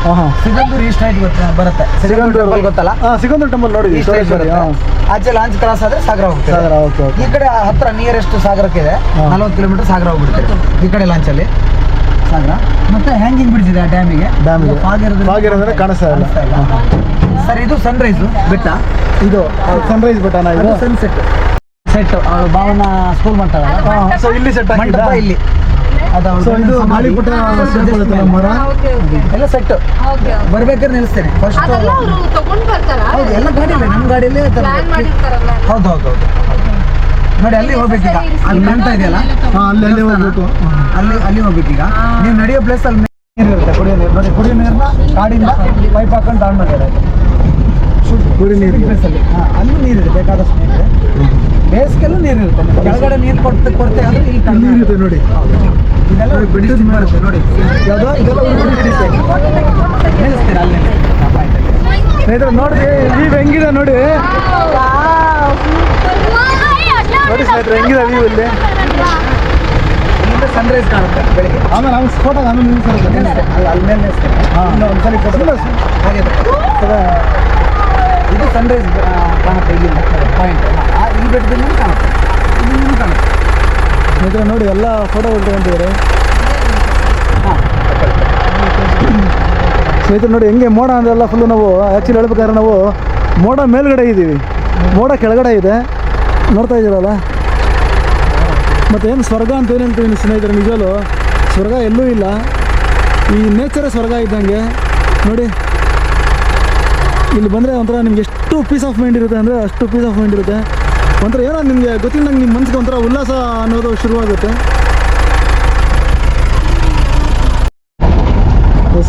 ಸಿಗಂದೂರು ಈಸ್ಟ್ ಸೈಡ್ ಬರುತ್ತೆ. ಸಿಗಂದೂರು ಗೊತ್ತಲ್ಲ? ಸಿಗಂದೂರು ಟೆಂಪಲ್ ನೋಡಿ. ಆಚೆ ಲಾಂಚ್ ಕ್ರಾಸ್ ಆದ್ರೆ ಸಾಗರ ಹೋಗ್ತದೆ. ಈ ಕಡೆ ಹತ್ರ ನಿಯರೆಸ್ಟ್ ಸಾಗರಕ್ಕೆ ಇದೆ. 40 ಕಿಲೋಮೀಟರ್ ಸಾಗರ ಹೋಗ್ಬಿಡ್ತದೆ ಈ ಕಡೆ ಲಾಂಚಲ್ಲಿ ಸಾಗರ. ಮತ್ತೆ ಹ್ಯಾಂಗಿಂಗ್ ಬ್ರಿಡ್ಜ್ ಇದೆ ಆ ಡ್ಯಾಮಿಗೆ. ಭಾಗಿರೋದ್ರೆ ಕಾಣಿಸ್ತಾ ಇಲ್ಲ ಸರ್. ಇದು ಸನ್ರೈಸ್ ಬೆಟ್ಟ. ಇದು ಸನ್ರೈಸ್ ಬೆಟ್ಟನ. ಇದು ಸನ್ಸೆಟ್ ಸೆಟ್ ಭಾವನ ಸ್ಕೂಲ್ ಮಾಡ್ತಾರಲ್ಲ. ಸೊ ಇಲ್ಲಿ ಸೆಟ್ ಮಂಟಪ ಇಲ್ಲಿ. ಸೊ ಇದು ಮಾಲಿಪುಟ ಮರ ಎಲ್ಲ ಸೆಟ್. ಬರ್ಬೇಕಾದ್ರೆ ನಿಲ್ಲಿಸ್ತೇನೆ ಫಸ್ಟ್. ತಗೊಂಡ್ ಬರ್ತಾರ. ಹೌದು, ಎಲ್ಲ ಗಾಡಿಯಲ್ಲೇ, ನಮ್ಮ ಗಾಡಿಯಲ್ಲೇ. ಹೌದು ನೋಡಿ, ಅಲ್ಲಿ ಹೋಗ್ಬೇಕೀಗ. ಅಲ್ಲಿ ಕಾಣ್ತಾ ಇದೆಯಲ್ಲ, ಅಲ್ಲಿ ಹೋಗ್ಬೇಕು. ಅಲ್ಲಿ ಹೋಗ್ಬೇಕೀಗ. ನೀವು ನಡೆಯೋ ಪ್ಲೇಸ್ ಅಲ್ಲಿ ನೀರು ಇರುತ್ತೆ, ಕುಡಿಯೋ ನೀರು. ನೋಡಿ, ಕುಡಿಯೋ ನೀರನ್ನ ಕಾಡಿಂದ ಪೈಪ್ ಹಾಕೊಂಡು ತಗೊಂಡ್ಬಂದಿದ್ದಾರೆ. ಕುಡಿ ನೀರು ಪ್ಲೇಸಲ್ಲಿ ಅಲ್ಲಿ ನೀರಿದೆ, ಬೇಕಾದಷ್ಟು ನೀರಿದೆ. ಬೇಸಿಗೆಲ್ಲೂ ನೀರಿರುತ್ತೆ. ಕೆಳಗಡೆ ನೀರು ಕೊಡ್ತೆ ಆದರೆ ಇಲ್ಲಿ ಕಡಿಮೆ ಇರುತ್ತೆ ನೋಡಿ. ಇದೆಲ್ಲ ಬಿಡಿಸಿ ಬರುತ್ತೆ ನೋಡಿ. ಯಾವುದೋ ಇದೆಲ್ಲ ನಿಲ್ಲಿಸ್ತೀರ ಅಲ್ಲಿ ಸ್ನೇಹಿತರೆ ನೋಡ್ರಿ, ವ್ಯೂ ಹೆಂಗಿದೆ ನೋಡಿ. ನೋಡಿ ಸ್ನೇಹಿತರೆ, ಹೆಂಗಿದೆ ವ್ಯೂ ಇಲ್ಲಿ. ಸನ್ರೈಸ್ ಕಾಣುತ್ತೆ ಬೆಳಿಗ್ಗೆ. ಆಮೇಲೆ ಅವ್ನು ಫೋಟೋ ಆಮೇಲೆ ನಿಲ್ಲಿಸ್ತಾರೆ. ಅಲ್ಲಿ ಮೇಲೆ ನಿಲ್ಲಿಸ್ತಾರೆ. ಒಂದ್ಸಲಿ ಫೋಟೋ ಹಾಗೆ. ಇದು ಸನ್ರೈಸ್ ಕಾಣುತ್ತೆ ಇಲ್ಲಿಂದ ಪಾಯಿಂಟ್. ಈ ಬೆಟ್ಟದಿಂದ ಕಾಣುತ್ತೆ, ಇಲ್ಲಿಂದ ಕಾಣುತ್ತೆ. ಸ್ನೇಹಿತರೆ ನೋಡಿ, ಎಲ್ಲ ಫೋಟೋ ಹೊಡ್ಕೊಂಡಿದ್ದಾರೆ. ಸ್ನೇಹಿತರೆ ನೋಡಿ ಹೆಂಗೆ ಮೋಡ ಅಂದೆಲ್ಲ ಫುಲ್ಲು. ನಾವು ಆ್ಯಕ್ಚುಲಿ ಹೇಳ್ಬೇಕಾದ್ರೆ ನಾವು ಮೋಡ ಮೇಲ್ಗಡೆ ಇದ್ದೀವಿ, ಮೋಡ ಕೆಳಗಡೆ ಇದೆ. ನೋಡ್ತಾ ಇದ್ದೀರಲ್ಲ. ಮತ್ತೇನು ಸ್ವರ್ಗ ಅಂತ ಏನಂತೀವಿ ಸ್ನೇಹಿತರೆ, ನಿಜವಲ್ಲೂ ಸ್ವರ್ಗ ಎಲ್ಲೂ ಇಲ್ಲ. ಈ ನೇಚರೇ ಸ್ವರ್ಗ ಇದ್ದಂಗೆ ನೋಡಿ. ಇಲ್ಲಿ ಬಂದರೆ ಒಂಥರ ನಿಮ್ಗೆ ಎಷ್ಟು ಪೀಸ್ ಆಫ್ ಮೈಂಡ್ ಇರುತ್ತೆ ಅಂದರೆ ಅಷ್ಟು ಪೀಸ್ ಆಫ್ ಮೈಂಡ್ ಇರುತ್ತೆ. ಒಂಥರ ಏನೋ ನಿಮಗೆ ಗೊತ್ತಿಲ್ಲದಂಗೆ ನಿಮ್ಮ ಮನಸ್ಸಿಗೆ ಒಂಥರ ಉಲ್ಲಾಸ ಅನ್ನೋದು ಶುರುವಾಗುತ್ತೆ.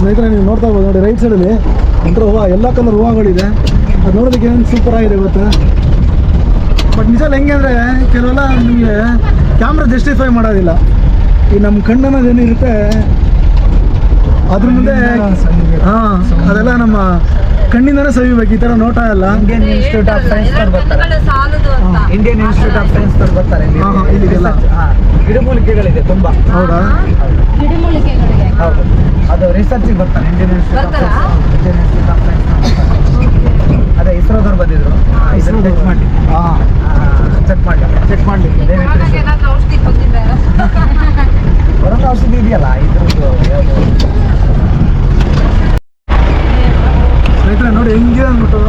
ಸ್ನೇಹಿತರೆ ನೀವು ನೋಡ್ತಾ ಇರ್ಬೋದು ನೋಡಿ, ರೈಟ್ ಸೈಡಲ್ಲಿ ಒಂಥರ ಹೂವು, ಎಲ್ಲ ಕಲರ್ ಹೂವುಗಳಿದೆ. ಅದು ನೋಡೋದಕ್ಕೆ ಏನು ಸೂಪರ್ ಆಗಿದೆ ಗೊತ್ತಾ. ಬಟ್ ನಿಜ ಹೆಂಗೆ ಅಂದರೆ ಕೆಲವೆಲ್ಲ ನಿಮಗೆ ಕ್ಯಾಮ್ರಾ ಜಸ್ಟಿಫೈ ಮಾಡೋದಿಲ್ಲ. ಈ ನಮ್ಮ ಕಣ್ಣು ಅನ್ನೋದು ಏನಿರುತ್ತೆ ಅದ್ರ ಮುಂದೆ ಅದೆಲ್ಲ ನಮ್ಮ ಕಣ್ಣಿಂದನೇ ಸವಿಬೇಕು. ಈ ಥರ ನೋಟ ಎಲ್ಲ ಇಂಡಿಯನ್ ಇನ್ಸ್ಟಿಟ್ಯೂಟ್ ಆಫ್ ಸೈನ್ಸ್ ಬರ್ತಾರೆ. ಇಂಡಿಯನ್ ಇನ್ಸ್ಟಿಟ್ಯೂಟ್ ಆಫ್ ಸೈನ್ಸ್ ಬರ್ತಾರೆ ಇಲ್ಲಿಗೆಲ್ಲ. ಗಿಡಮೂಲಿಕೆಗಳಿದೆ ತುಂಬ. ಹೌದಾ? ಗಿಡಮೂಲಿಕೆಗಳಿಗೆ ಹೌದು, ಅದು ರಿಸರ್ಚಿಗೆ ಬರ್ತಾರೆ. ಇಂಡಿಯನ್ ಇನ್ಸ್ಟಿಟ್ಯೂಟ್ ಆಫ್ ಸೈನ್ಸ್ ಅದೇ ಇಸ್ರೋದವ್ರು ಬಂದಿದ್ರು. ಚೆಕ್ ಮಾಡಿ ಔಷಧಿ ಕೊಟ್ಟಿದ್ದಾರೆ. ಕೊರೋನಾ ಔಷಧಿ ಇದೆಯಲ್ಲ ಇದ್ರದ್ದು ಯಾವುದು. ಸ್ನೇಹಿತರೆ ನೋಡಿ ಹೆಂಗಿದೆ ಅಂದ್ಬಿಟ್ಟು.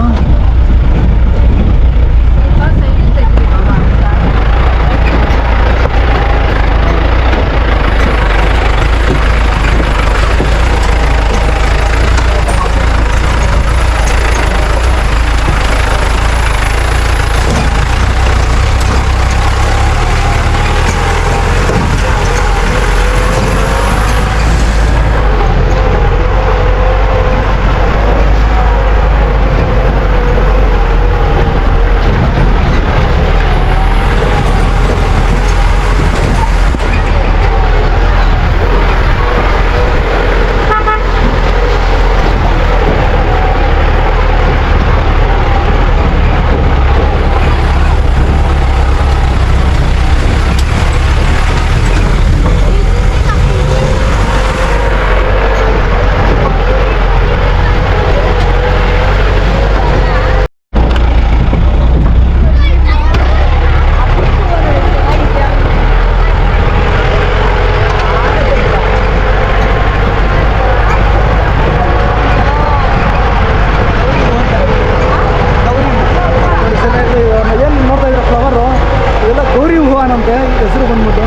ಹೆಸರು ಬಂದ್ಬಿಟ್ಟು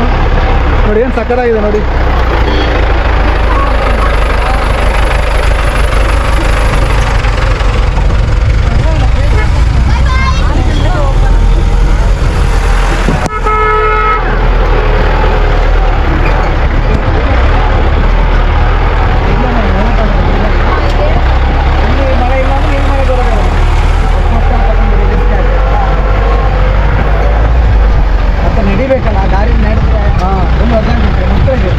ನೋಡಿ ಏನು ಸಕ್ಕತ್ತಾಗಿದೆ ನೋಡಿ. ನಡಿಬೇಕಲ್ಲ ಗಾಡಿ ನಡೆಸ್ತಾ. ತುಂಬ ಅರ್ಜೆಂಟ್.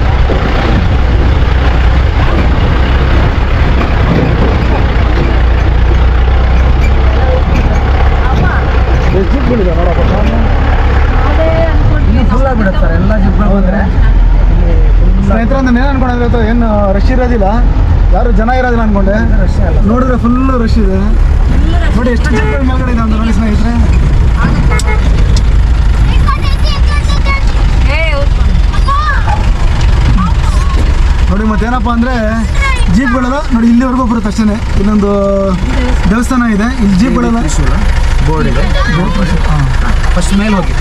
ಇರೋದಿಲ್ಲ, ಯಾರು ಜನ ಇರೋದಿಲ್ಲ ಅನ್ಕೊಂಡೆ. ನೋಡಿದ್ರೆ ಫುಲ್ಲು ರಶ್ ಇದೆ. ನೋಡಿ ಎಷ್ಟು ಜನ ಮೇಲ್ಗಡೆ ಇದೆ ಅಂತ ನೋಡಿ ಸ್ನೇಹಿತರೆ. ನೋಡಿ ಮತ್ತೇನಪ್ಪ ಅಂದರೆ ಜೀಪ್ಗಳೆಲ್ಲ ನೋಡಿ ಇಲ್ಲಿವರೆಗೂ ಬರುತ್ತೆ ಅಷ್ಟೇ. ಇಲ್ಲೊಂದು ದೇವಸ್ಥಾನ ಇದೆ, ಇಲ್ಲಿ ಜೀಪ್ಗಳೆಲ್ಲ ಬೋರ್ಡ್ ಇದೆ. ಫಸ್ಟ್ ಮೇಲೆ ಹೋಗಿ.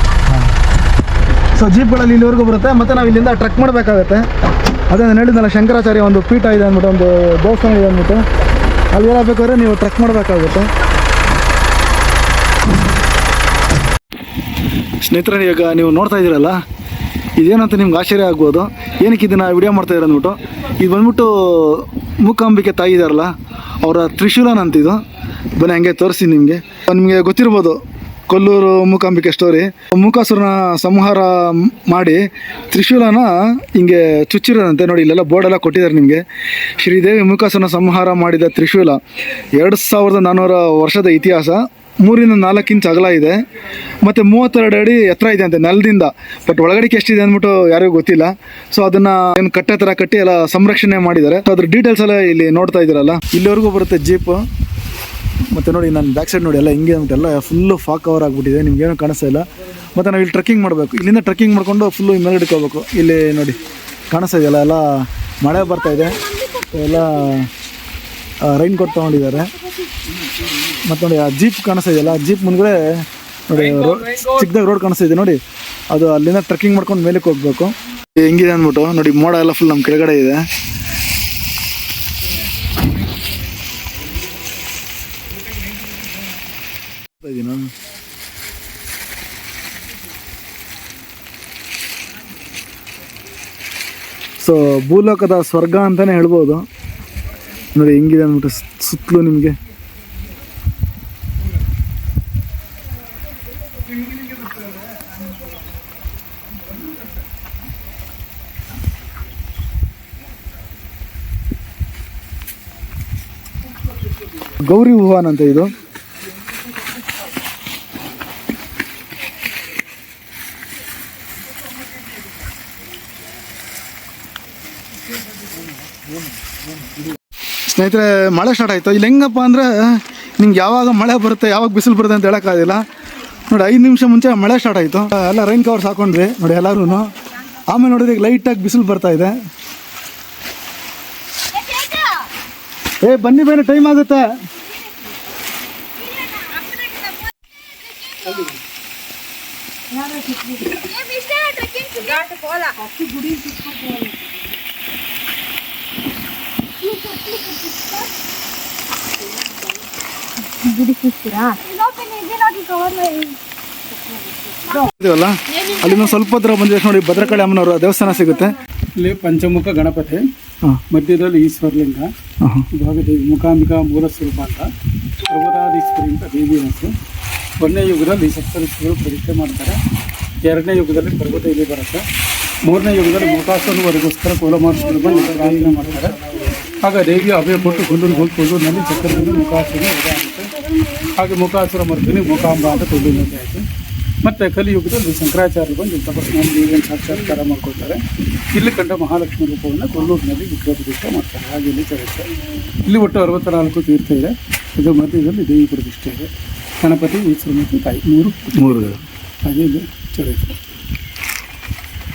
ಸೊ ಜೀಪ್ಗಳಲ್ಲಿ ಇಲ್ಲಿವರೆಗೂ ಬರುತ್ತೆ. ಮತ್ತು ನಾವು ಇಲ್ಲಿಂದ ಟ್ರಕ್ ಮಾಡಬೇಕಾಗತ್ತೆ. ಅದೇ ನಾನು ಹೇಳಿದ್ನಲ್ಲ, ಶಂಕರಾಚಾರ್ಯ ಒಂದು ಪೀಠ ಇದೆ ಅಂದ್ಬಿಟ್ಟು, ಒಂದು ದೇವಸ್ಥಾನ ಇದೆ ಅಂದ್ಬಿಟ್ಟು, ಅಲ್ಲಿ ಏನಾಗಬೇಕಾದ್ರೆ ನೀವು ಟ್ರಕ್ ಮಾಡಬೇಕಾಗುತ್ತೆ. ಸ್ನೇಹಿತರೆ, ಈಗ ನೀವು ನೋಡ್ತಾ ಇದ್ದೀರಲ್ಲ, ಇದೇನಂತ ನಿಮ್ಗೆ ಆಶ್ಚರ್ಯ ಆಗ್ಬೋದು. ಏನಕ್ಕೆ ಇದನ್ನು ವಿಡಿಯೋ ಮಾಡ್ತಾಯಿದ್ರು ಅಂದ್ಬಿಟ್ಟು, ಇದು ಬಂದ್ಬಿಟ್ಟು ಮೂಕಾಂಬಿಕೆ ತಾಯಿ ಇದ್ದಾರಲ್ಲ, ಅವರ ತ್ರಿಶೂಲನ ಅಂತಿದ್ದು. ಬನ್ನಿ ಹಂಗೆ ತೋರಿಸಿ ನಿಮಗೆ. ನಿಮಗೆ ಗೊತ್ತಿರ್ಬೋದು ಕೊಲ್ಲೂರು ಮೂಕಾಂಬಿಕೆ ಸ್ಟೋರಿ. ಮೂಕಾಸುರನ ಸಂಹಾರ ಮಾಡಿ ತ್ರಿಶೂಲನ ಹಿಂಗೆ ಚುಚ್ಚಿರೋದಂತೆ. ನೋಡಿ ಇಲ್ಲೆಲ್ಲ ಬೋರ್ಡೆಲ್ಲ ಕೊಟ್ಟಿದ್ದಾರೆ ನಿಮಗೆ. ಶ್ರೀದೇವಿ ಮೂಕಾಸುರನ ಸಂಹಾರ ಮಾಡಿದ ತ್ರಿಶೂಲ 2400 ವರ್ಷದ ಇತಿಹಾಸ. 3 ಇಂದ 4 ಇಂಚ್ ಅಗಲ ಇದೆ ಮತ್ತು 32 ಅಡಿ ಎತ್ತರ ಇದೆ ಅಂತೆ ನೆಲದಿಂದ. ಬಟ್ ಒಳಗಡೆಗೆ ಎಷ್ಟಿದೆ ಅಂದ್ಬಿಟ್ಟು ಯಾರಿಗೂ ಗೊತ್ತಿಲ್ಲ. ಸೊ ಅದನ್ನು ಏನು ಕಟ್ಟೆ ಥರ ಕಟ್ಟಿ ಎಲ್ಲ ಸಂರಕ್ಷಣೆ ಮಾಡಿದ್ದಾರೆ. ಸೊ ಅದ್ರ ಡೀಟೇಲ್ಸ್ ಎಲ್ಲ ಇಲ್ಲಿ ನೋಡ್ತಾ ಇದ್ದೀರಲ್ಲ, ಇಲ್ಲಿವರೆಗೂ ಬರುತ್ತೆ ಜೀಪ್. ಮತ್ತು ನೋಡಿ ನಾನು ಬ್ಯಾಕ್ ಸೈಡ್ ನೋಡಿ ಎಲ್ಲ ಹಿಂಗೆ ಅಂದ್ಬಿಟ್ಟು ಎಲ್ಲ ಫುಲ್ಲು ಫಾಗ್ ಕವರ್ ಆಗಿಬಿಟ್ಟಿದೆ, ನಿಮ್ಗೇನು ಕಾಣಿಸ್ತಾ ಇಲ್ಲ. ಮತ್ತು ನಾವು ಇಲ್ಲಿ ಟ್ರೆಕ್ಕಿಂಗ್ ಮಾಡಬೇಕು. ಇಲ್ಲಿಂದ ಟ್ರೆಕ್ಕಿಂಗ್ ಮಾಡಿಕೊಂಡು ಫುಲ್ಲು ಮೇಲ್ಗಡೆಗೆ ಹೋಗ್ಬೇಕು. ಇಲ್ಲಿ ನೋಡಿ ಕಾಣಿಸ್ತಾ ಇದೆಯಲ್ಲ, ಎಲ್ಲ ಮಳೆ ಬರ್ತಾಯಿದೆ, ಎಲ್ಲ ರೈನ್ ಕೋಟ್ ತೊಗೊಂಡಿದ್ದಾರೆ. ಮತ್ತು ನೋಡಿ ಆ ಜೀಪ್ ಕಾಣಿಸ್ತಾ ಇದೆಯಲ್ಲ, ಜೀಪ್ ಮುಂದ್ಗಡೆ ನೋಡಿ ಚಿಕ್ಕದಾಗ ರೋಡ್ ಕಾಣಿಸ್ತಾ ಇದೆ ನೋಡಿ, ಅದು ಅಲ್ಲಿಂದ ಟ್ರೆಕ್ಕಿಂಗ್ ಮಾಡ್ಕೊಂಡು ಮೇಲಕ್ಕೆ ಹೋಗ್ಬೇಕು. ಹೆಂಗಿದೆ ಅಂದ್ಬಿಟ್ಟು ನೋಡಿ, ಮೋಡ ಎಲ್ಲ ಫುಲ್ ನಮ್ಮ ಕೆಳಗಡೆ ಇದೆ. ಸೊ ಭೂಲೋಕದ ಸ್ವರ್ಗ ಅಂತಲೇ ಹೇಳ್ಬೋದು. ನೋಡಿ ಹೆಂಗಿದೆ ಅಂದ್ಬಿಟ್ಟು ಸುತ್ತಲೂ ನಿಮಗೆ. ಗೌರಿ ಹೂವಾನ್ ಅಂತ ಇದು. ಸ್ನೇಹಿತರೆ, ಮಳೆ ಸ್ಟಾರ್ಟ್ ಆಯಿತು. ಇಲ್ಲಿ ಹೆಂಗಪ್ಪ ಅಂದರೆ ನಿಮ್ಗೆ ಯಾವಾಗ ಮಳೆ ಬರುತ್ತೆ ಯಾವಾಗ ಬಿಸಿಲು ಬರುತ್ತೆ ಅಂತ ಹೇಳೋಕ್ಕಾಗಿಲ್ಲ. ನೋಡಿ 5 ನಿಮಿಷ ಮುಂಚೆ ಮಳೆ ಸ್ಟಾರ್ಟ್ ಆಯಿತು. ಎಲ್ಲ ರೈನ್ ಕವರ್ಸ್ ಹಾಕೊಂಡ್ರಿ ನೋಡಿ ಎಲ್ಲರೂ. ಆಮೇಲೆ ನೋಡಿದ್ರೆ ಈಗ ಲೈಟಾಗಿ ಬಿಸಿಲು ಬರ್ತಾ ಇದೆ. ಬನ್ನಿ ಬೇರೆ ಟೈಮ್ ಆಗುತ್ತೆ. ಇದೆಯಲ್ಲ, ಅಲ್ಲಿಂದ ಸ್ವಲ್ಪ ದೂರ ಬಂದಿದೆ ನೋಡಿ, ಭದ್ರಕಾಳಿ ಅಮ್ಮನವರ ದೇವಸ್ಥಾನ ಸಿಗುತ್ತೆ. ಇಲ್ಲಿ ಪಂಚಮುಖ ಗಣಪತಿ, ಮಧ್ಯದಲ್ಲಿ ಈಶ್ವರಲಿಂಗ, ಭಾಗದೇವಿ ಮೂಕಾಂಬಿಕಾ ಮೂಲ ಸ್ವರೂಪ ಅಂತ, ಪರ್ವತಾದೀಶ್ವರಿ ಅಂತ ದೇವಿ ಹೆಸರು. 1ನೇ ಯುಗದಲ್ಲಿ ಸಪ್ತಋಷಿಗಳು ಪ್ರತಿಷ್ಠೆ ಮಾಡ್ತಾರೆ. 2ನೇ ಯುಗದಲ್ಲಿ ಪರ್ವತ ಇಲ್ಲಿ ಬರುತ್ತೆ. 3ನೇ ಯುಗದಲ್ಲಿ ಮೂಕಾಸುರನಿಗೋಸ್ಕರ ಕೋಲಮಾರ್ಷಗಳು ಬಂದು ಆರಾಧನೆ ಮಾಡ್ತಾರೆ. ಆಗ ದೇವಿ ಅಭಯ ಕೊಟ್ಟು ಕೊಲ್ಲೂರಿನಲ್ಲಿ ಚಕ್ರದಲ್ಲಿ ಮೂಕಾಸುರ ವಧೆ ಆಗುತ್ತೆ. ಹಾಗೆ ಮೂಕಾಸುರ ಮರ್ದಿನಿ ಮೂಕಾಂಬ ಅಂತ ಕೊಲ್ಲೂರಿನಲ್ಲಿ ಆಯಿತು. ಮತ್ತು ಕಲಿಯುಗದಲ್ಲಿ ಶಂಕರಾಚಾರ್ಯರು ಬಂದು ತಪಸ್ಸಿನಲ್ಲಿ ದೇವಿಯನ್ನು ಸಾಕ್ಷಾತ್ಕಾರ ಮಾಡ್ಕೊಳ್ತಾರೆ. ಇಲ್ಲಿ ಕಂಡ ಮಹಾಲಕ್ಷ್ಮಿ ರೂಪವನ್ನು ಕೊಲ್ಲೂರಿನಲ್ಲಿ ವಿಗ್ರಹ ಪ್ರತಿಷ್ಠೆ ಮಾಡ್ತಾರೆ. ಹಾಗೆ ಇಲ್ಲಿ ಚರಿತ್ರೆ. ಇಲ್ಲಿ ಒಟ್ಟು 64 ತೀರ್ಥ ಇದೆ. ಇದು ಮಧ್ಯದಲ್ಲಿ ದೇವಿ ಪ್ರತಿಷ್ಠೆ ಇದೆ. ಗಣಪತಿ, ಈಶ್ವರ ಮತ್ತು ತಾಯಿ ಮೂರು ಹಾಗೆ ಇಲ್ಲಿ ಚರಿತ್ರೆ.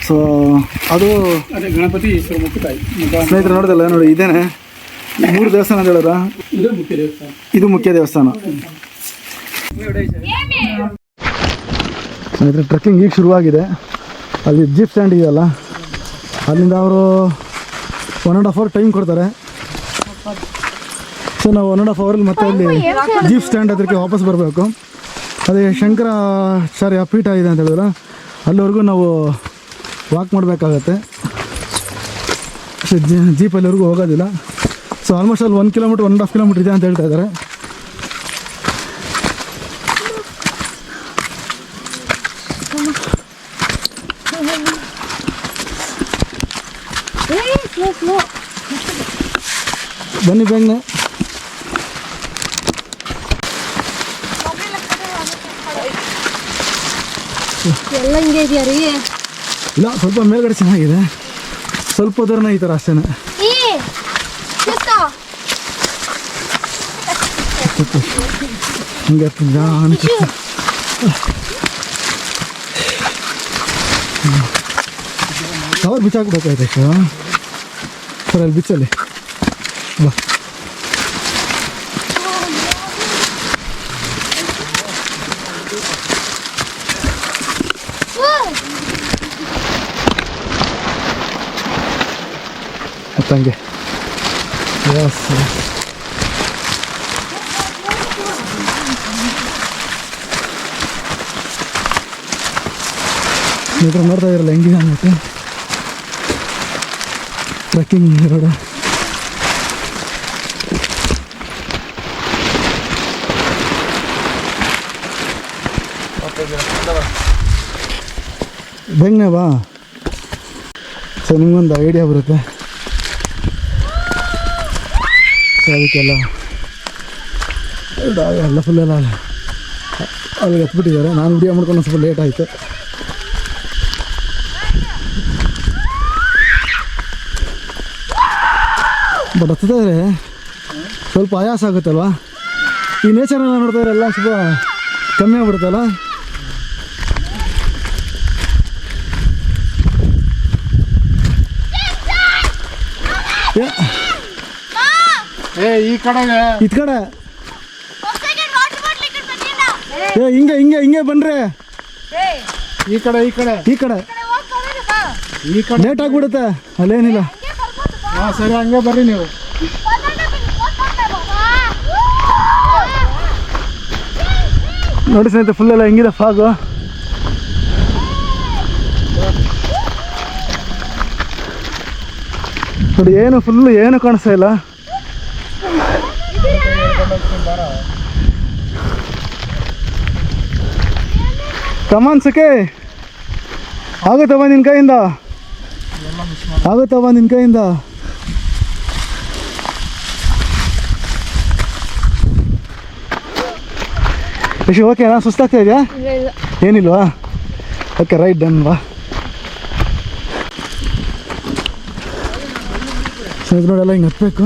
ಸೊ ಅದು ಅದೇ ಗಣಪತಿ, ಈಶ್ವರ ಮತ್ತು ತಾಯಿ. ಸ್ನೇಹಿತರೆ ನೋಡಿದಲ್ಲ ನೋಡಿ, ಇದೇನೆ 3 ದೇವಸ್ಥಾನ ಅಂತ ಹೇಳಿದ್ರ. ಇದು ಮುಖ್ಯ ದೇವಸ್ಥಾನ. ಇದು ಮುಖ್ಯ ದೇವಸ್ಥಾನ. ಸ್ನೇಹಿತರೆ ಟ್ರೆಕ್ಕಿಂಗ್ ಈಗ ಶುರುವಾಗಿದೆ. ಅಲ್ಲಿ ಜೀಪ್ ಸ್ಟ್ಯಾಂಡ್ ಇದೆಯಲ್ಲ, ಅಲ್ಲಿಂದ ಅವರು 1.5 ಅವರ್ ಟೈಮ್ ಕೊಡ್ತಾರೆ. ಸೊ ನಾವು 1.5 ಅವರಲ್ಲಿ ಮತ್ತೆ ಅಲ್ಲಿ ಜೀಪ್ ಸ್ಟ್ಯಾಂಡ್ ಹತ್ರಕ್ಕೆ ವಾಪಸ್ ಬರಬೇಕು. ಅದೇ ಶಂಕರಾಚಾರ್ಯ ಪೀಠ ಇದೆ ಅಂತ ಹೇಳಿದ್ರೆ ಅಲ್ಲಿವರೆಗೂ ನಾವು ವಾಕ್ ಮಾಡಬೇಕಾಗತ್ತೆ. ಜೀಪಲ್ಲಿವರೆಗೂ ಹೋಗೋದಿಲ್ಲ. ಸೊ ಆಲ್ಮೋಸ್ಟ್ ಅಲ್ಲಿ 1 ಕಿಲೋಮೀಟ್ರ್ 1.5 ಕಿಲೋಮೀಟ್ರ್ ಇದೆ ಅಂತ ಹೇಳ್ತಾ ಇದ್ದಾರೆ. ಬನ್ನಿ ಬೇಗನೆ. ಎಲ್ಲ ಹಿಂಗೆ ಇದೆಯಾ ರೀ? ಇಲ್ಲ, ಸ್ವಲ್ಪ ಮೇಲ್ಗಡೆ ಚೆನ್ನಾಗಿದೆ, ಸ್ವಲ್ಪ ದೂರನೇ ಈ ಥರ ಅಷ್ಟೇ. ಅನಿಸುತ್ತೆ, ಹಿಂಗೆ ಅನಿಸುತ್ತೆ. ಅವ್ರು ಬಿಚ್ಚಾಕ್ಬೇಕಾಯ್ತು ಸರ್, ಅಲ್ಲಿ ಬಿಚ್ಚಲ್ಲಿ ಬಾ. ಹಂಗೆ ಎಸ್ ನೀವು ನೋಡ್ತಾ ಇರಲ್ಲ ಹೆಂಗಿದೆ ಅನ್ನೋಕ್ಕೆ ಟ್ರೆಕ್ಕಿಂಗ್ ರೋಡ್. ಬೆಂಗ್ನೆ ಬಾ, ಸೊ ನಿಮ್ಗೊಂದು ಐಡಿಯಾ ಬರುತ್ತೆ. ಸೊ ಅದಕ್ಕೆಲ್ಲ ಎಲ್ಲ ಫುಲ್ಲೆಲ್ಲ ಅಲ್ಲಿಗೆ ಹತ್ಬಿಟ್ಟಿದ್ದಾರೆ. ನಾನು ವಿಡಿಯೋ ಮಾಡ್ಕೊಂಡು ಸ್ವಲ್ಪ ಲೇಟ್ ಆಯಿತು. ಬಟ್ ಹತ್ತಿದ್ರೆ ಸ್ವಲ್ಪ ಆಯಾಸ ಆಗುತ್ತಲ್ವ, ಈ ನೇಚರನ್ನ ನೋಡ್ತಾ ಎಲ್ಲ ಸ್ವಲ್ಪ ಕಮ್ಮಿ ಆಗ್ಬಿಡುತ್ತಲ್ಲ. ಈ ಕಡೆಗೆ ಇದ್ ಕಡೆ ಹಿಂಗೆ ಹಿಂಗೆ ಹಿಂಗೆ ಬನ್ರಿ. ಈ ಕಡೆ ಈ ಕಡೆ ಈ ಕಡೆ ಲೇಟ್ ಆಗಿಬಿಡುತ್ತೆ, ಅಲ್ಲೇನಿಲ್ಲ. ಹಾಂ ಸರಿ, ಹಂಗೆ ಬರ್ರಿ ನೀವು. ನೋಡಿ ಸ್ನೇಹಿತರೆ, ಫುಲ್ಲೆಲ್ಲ ಹೆಂಗಿದೆ ಫಾಗು. ನೋಡಿ ಏನು ಫುಲ್ಲು ಏನು ಕಾಣಿಸ್ತಾ ಇಲ್ಲ. ಕಮಾನ್ ಸಕೆ, ಆಗುತ್ತವ ನಿನ್ನ ಕೈಯಿಂದ, ಆಗುತ್ತವ ನಿನ್ನ ಕೈಯಿಂದ. ಯಶು ಓಕೆನಾ? ಸುಸ್ತಾಗ್ತಾ ಇದೆಯಾ? ಏನಿಲ್ವಾ? ಓಕೆ ರೈಟ್, ಡನ್ ಬಾ. ಸ್ನೇಹಿತರೆ ನೋಡೆಲ್ಲ ಹಿಂಗೆ ಹತ್ಬೇಕು.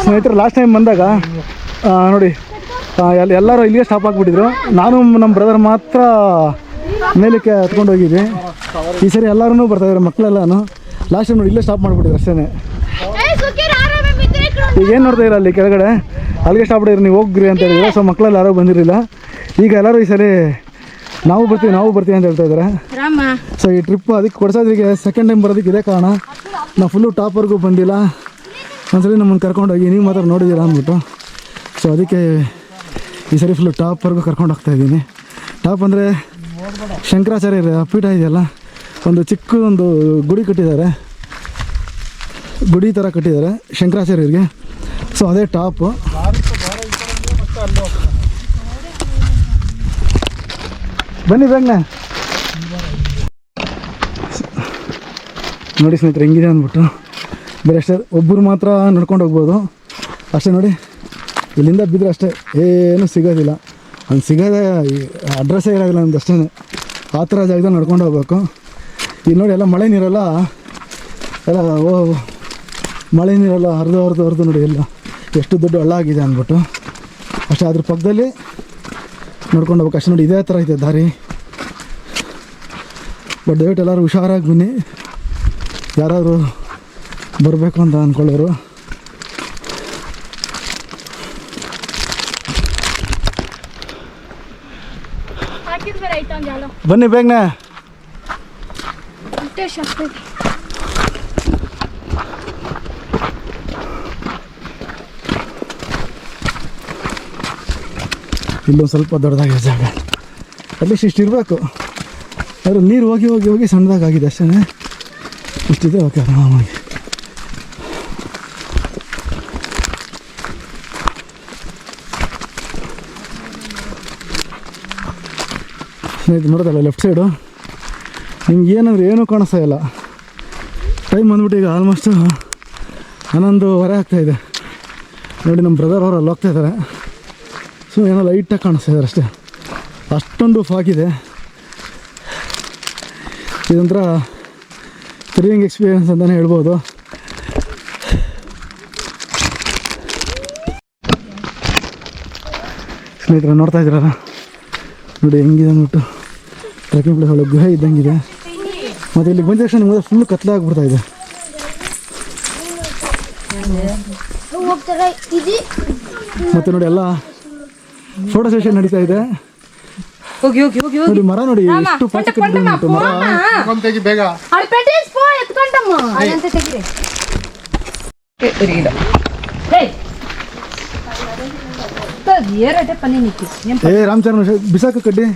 ಸ್ನೇಹಿತರು ಲಾಸ್ಟ್ ಟೈಮ್ ಬಂದಾಗ ನೋಡಿ ಎಲ್ಲರೂ ಇಲ್ಲಿಗೆ ಸ್ಟಾಪ್ ಆಗಿಬಿಟ್ಟಿದ್ರು. ನಾನು ನಮ್ಮ ಬ್ರದರ್ ಮಾತ್ರ ಮೇಲಕ್ಕೆ ಹತ್ಕೊಂಡು ಹೋಗಿದ್ವಿ. ಈ ಸರಿ ಎಲ್ಲರೂ ಬರ್ತಾಯಿದ್ರು, ಮಕ್ಕಳೆಲ್ಲನೂ. ಲಾಸ್ಟ್ ಟೈಮ್ ನೋಡಿ ಇಲ್ಲೇ ಸ್ಟಾಪ್ ಮಾಡಿಬಿಟ್ಟಿದ್ರು ಅಷ್ಟೇ. ಈಗ ಏನು ನೋಡ್ತಾ ಇರೋ ಅಲ್ಲಿ ಕೆಳಗಡೆ ಅಲ್ಲಿಗೆ ಸ್ಟಾಪ್ ಮಾಡಿದ್ರು, ನೀವು ಹೋಗ್ರಿ ಅಂತ ಹೇಳಿದ್ರು. ಸೊ ಮಕ್ಕಳೆಲ್ಲ ಯಾರೋ ಬಂದಿರಲಿಲ್ಲ. ಈಗ ಎಲ್ಲರೂ ಈ ಸರಿ ನಾವು ಬರ್ತೀವಿ ಅಂತ ಹೇಳ್ತಾ ಇದ್ದಾರೆ. ಸೊ ಈ ಟ್ರಿಪ್ ಅದಕ್ಕೆ ಕೊಡ್ಸೋದ್ರಿಗೆ ಸೆಕೆಂಡ್ ಟೈಮ್ ಬರೋದಕ್ಕೆ ಇದೇ ಕಾರಣ. ನಾವು ಫುಲ್ಲು ಟಾಪ್ವರೆಗೂ ಬಂದಿಲ್ಲ. ಒಂದ್ಸರಿ ನಮ್ಮನ್ನು ಕರ್ಕೊಂಡೋಗಿ ನೀವು ಮಾತ್ರ ನೋಡಿದ್ದೀರಾ ಅಂದ್ಬಿಟ್ಟು, ಸೊ ಅದಕ್ಕೆ ಈ ಸರಿ ಫುಲ್ಲು ಟಾಪ್ವರೆಗೂ ಕರ್ಕೊಂಡು ಹೋಗ್ತಾಯಿದ್ದೀನಿ. ಟಾಪ್ ಅಂದರೆ ಶಂಕರಾಚಾರ್ಯರ ಪೀಠ ಇದೆಯಲ್ಲ, ಒಂದು ಚಿಕ್ಕದೊಂದು ಗುಡಿ ಕಟ್ಟಿದ್ದಾರೆ, ಗುಡಿ ಥರ ಕಟ್ಟಿದ್ದಾರೆ ಶಂಕರಾಚಾರ್ಯರಿಗೆ. ಸೊ ಅದೇ ಟಾಪು. ಬನ್ನಿ ಬೇಗನೆ ನೋಡಿ ಸ್ನೇಹಿತರೆ ಹೆಂಗಿದೆ ಅಂದ್ಬಿಟ್ಟು. ಬೇರೆ ಅಷ್ಟೇ, ಒಬ್ಬರು ಮಾತ್ರ ನಡ್ಕೊಂಡು ಹೋಗ್ಬೋದು ಅಷ್ಟೇ. ನೋಡಿ ಇಲ್ಲಿಂದ ಬಿದ್ದರೆ ಅಷ್ಟೇ, ಏನೂ ಸಿಗೋದಿಲ್ಲ. ಅವ್ನು ಸಿಗೋದೇ ಅಡ್ರೆಸ್ಸೇ ಇರೋದಿಲ್ಲ ನಮ್ದು ಅಷ್ಟೇ. ಆ ಥರ ಜಾಗದಲ್ಲಿ ನಡ್ಕೊಂಡು ಹೋಗ್ಬೇಕು. ಈಗ ನೋಡಿ ಎಲ್ಲ ಮಳೆ ನೀರೆಲ್ಲ ಮಳೆ ನೀರೆಲ್ಲ ಹರಿದು ನೋಡಿ ಎಲ್ಲ ಎಷ್ಟು ದೊಡ್ಡ ಹಳ್ಳ ಆಗಿದೆ ಅಂದ್ಬಿಟ್ಟು ಅಷ್ಟೇ. ಅದ್ರ ಪಕ್ಕದಲ್ಲಿ ನೋಡ್ಕೊಂಡು ಹೋಗ್ಬೇಕು ಅಷ್ಟೇ. ನೋಡಿ ಇದೇ ಥರ ಇದೆ ದಾರಿ. ಬಟ್ ದಯವಿಟ್ಟು ಎಲ್ಲರೂ ಹುಷಾರಾಗಿ ಬನ್ನಿ, ಯಾರಾದರೂ ಬರಬೇಕು ಅಂತ ಅಂದ್ಕೊಳ್ಳೋರು. ಬನ್ನಿ ಬೇಗನೆ. ಇಲ್ಲೊಂದು ಸ್ವಲ್ಪ ದೊಡ್ಡದಾಗಿದೆ ಜಾಗ, ಅಟ್ಲೀಸ್ಟ್ ಇಷ್ಟು ಇರಬೇಕು. ಆದರೆ ನೀರು ಹೋಗಿ ಸಣ್ಣದಾಗಿದೆ ಅಷ್ಟೇ. ಇಷ್ಟಿದೆ ಓಕೆ ಆರಾಮಾಗಿ. ಸ್ನೇಹಿತರೆ ನೋಡೋದಲ್ಲ ಲೆಫ್ಟ್ ಸೈಡು ನಿಮ್ಗೆ ಏನೂ ಕಾಣಿಸ್ತಾ ಇಲ್ಲ. ಟೈಮ್ ಬಂದ್ಬಿಟ್ಟು ಈಗ ಆಲ್ಮೋಸ್ಟು 11:30 ಆಗ್ತಾಯಿದೆ. ನೋಡಿ ನಮ್ಮ ಬ್ರದರ್ ಅವರು ಅಲ್ಲಿ ಹೋಗ್ತಾಯಿದ್ದಾರೆ. ಸೊ ಏನೋ ಲೈಟಾಗಿ ಕಾಣಿಸ್ತಾ ಇದ್ದಾರೆ ಅಷ್ಟೇ, ಅಷ್ಟೊಂದು ಫಾಗಿದೆ. ಇದೊಂಥರ ಥ್ರಿಲ್ಲಿಂಗ್ ಎಕ್ಸ್ಪೀರಿಯನ್ಸ್ ಅಂತಲೇ ಹೇಳ್ಬೋದು. ಸ್ನೇಹಿತರೆ ನೋಡ್ತಾ ಇದ್ದೀರಲ್ಲ ನೋಡಿ ಹೆಂಗಿದೆ ಅಂದ್ಬಿಟ್ಟು ಟ್ರೆಕ್ಕಿಂಗ್ ಪ್ಲೇಸ್ ಒಳಗೆ ಗುಹೆ ಇದ್ದಂಗಿದೆ. ಮತ್ತು ಇಲ್ಲಿ ಬಂದ ತಕ್ಷಣ ನಿಮಗೆ ಫುಲ್ ಕತ್ಲೆ ಆಗ್ಬಿಡ್ತಾ ಇದೆ. ಮತ್ತು ನೋಡಿ ಎಲ್ಲ ಫೋಟೋ ಸೆಷನ್ ನಡೀತಾ ಇದೆ. ನೋಡಿ ಮರ ನೋಡಿ ಎಷ್ಟು ಪಾಚಿ ಕಟ್ಟಿಬಿಟ್ಟು ಮರ ಬೇಗ ರಾಮಚರಣ ಬಿಸಾಕ ಕಡ್ಡಿ.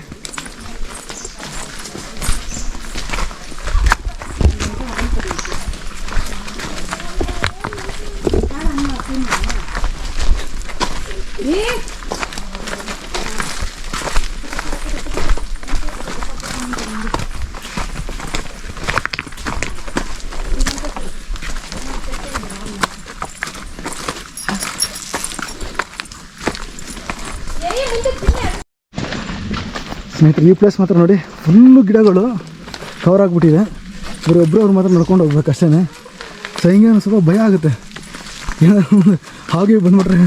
ಸ್ನೇಹಿತರೆ ಈ ಪ್ಲೇಸ್ ಮಾತ್ರ ನೋಡಿ ಫುಲ್ಲು ಗಿಡಗಳು ಕವರ್ ಆಗಿಬಿಟ್ಟಿದೆ. ಬರೀ ಒಬ್ಬರವ್ರು ಮಾತ್ರ ನಡ್ಕೊಂಡು ಹೋಗ್ಬೇಕು ಅಷ್ಟೇ. ಸೊ ಹಿಂಗೆ ಸ್ವಲ್ಪ ಭಯ ಆಗುತ್ತೆ, ಏನಾದ್ರು ಹಾಗೆ ಬಂದ್ಬಿಟ್ರೆ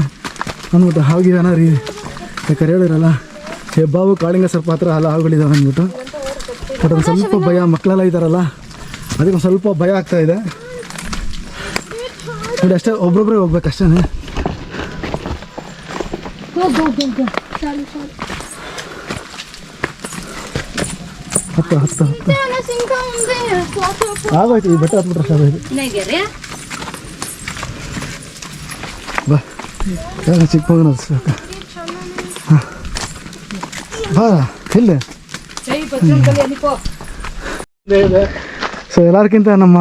ಅಂದ್ಬಿಟ್ಟು ಹಾಗೆ ಏನಾರು ಯಾಕಂದ್ರೆ ಹೇಳಿರಲ್ಲ ಹೆಬ್ಬಾವು ಕಾಳಿಂಗ ಸ್ವಲ್ಪ ಹತ್ರ ಅಲ್ಲ ಹಾವುಗಳಿದ್ದಾವೆ ಅಂದ್ಬಿಟ್ಟು. ಬಟ್ ಒಂದು ಸ್ವಲ್ಪ ಭಯ, ಮಕ್ಕಳೆಲ್ಲ ಇದ್ದಾರಲ್ಲ ಅದಕ್ಕೆ ಒಂದು ಸ್ವಲ್ಪ ಭಯ ಆಗ್ತಾಯಿದೆ ನೋಡಿ. ಅಷ್ಟೇ ಒಬ್ಬೊಬ್ಬರೇ ಹೋಗ್ಬೇಕು ಅಷ್ಟೇ. ಹತ್ತು ಆಗೋಯ್ತು, ಈ ಬೆಟ್ಟ ಹತ್ಬಿಟ್ರೆ ಸಾಕಾಯ್ತು. ಬಾ ಚಿಕ್ಕ ಮಗನ ಸಾಕು. ಬಾ ಇಲ್ಲೇ. ಸೊ ಎಲ್ಲರಿಗಿಂತ ನಮ್ಮ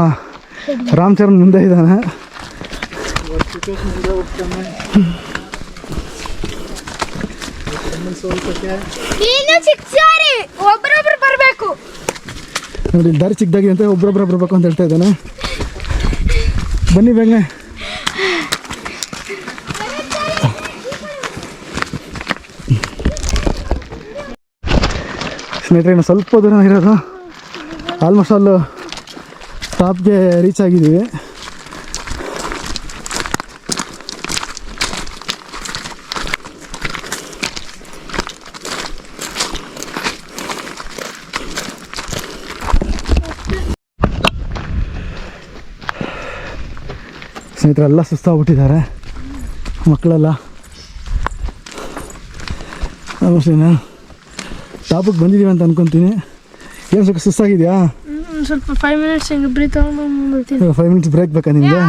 ರಾಮಚರಣ್ ಮುಂದೆ ಇದ್ದಾನೆ. ಒಬ್ಬರೊಬ್ರು ಬರ್ಬೇಕು ನೋಡಿ, ದಾರಿ ಚಿಕ್ಕದಾಗಿ ಅಂತ ಒಬ್ಬರೊಬ್ಬರು ಬರ್ಬೇಕು ಅಂತ ಹೇಳ್ತಾ ಇದ್ದಾನೆ. ಬನ್ನಿ ಬೇಗನೆ. ಸ್ನೇಹಿತರೆ ಇನ್ನು ಸ್ವಲ್ಪ ದೂರ ಇರೋದು, ಆಲ್ಮೋಸ್ಟ್ ಅಲ್ಲೂ ಟಾಪ್ಗೆ ರೀಚ್ ಆಗಿದ್ದೀವಿ. ಸ್ನೇಹಿತರೆಲ್ಲ ಸುಸ್ತಾಗ್ಬಿಟ್ಟಿದ್ದಾರೆ, ಮಕ್ಕಳೆಲ್ಲ. ಆಲ್ಮೋಸ್ಟ್ ಟಾಪಿಗೆ ಬಂದಿದ್ದೀವಿ ಅಂತ ಅನ್ಕೊತೀನಿ. ಏನು ಸ್ವಲ್ಪ ಸುಸ್ತಾಗಿದೆಯಾ? ಸ್ವಲ್ಪ 5 ಮಿನಿಟ್ಸ್ ಹಿಂಗೆ ಬ್ರೇಕ್ ತಗೊಂಡು 5 ಮಿನಿಟ್ಸ್ ಬ್ರೇಕ್ ಬೇಕಾ ನಿಮಗೆ?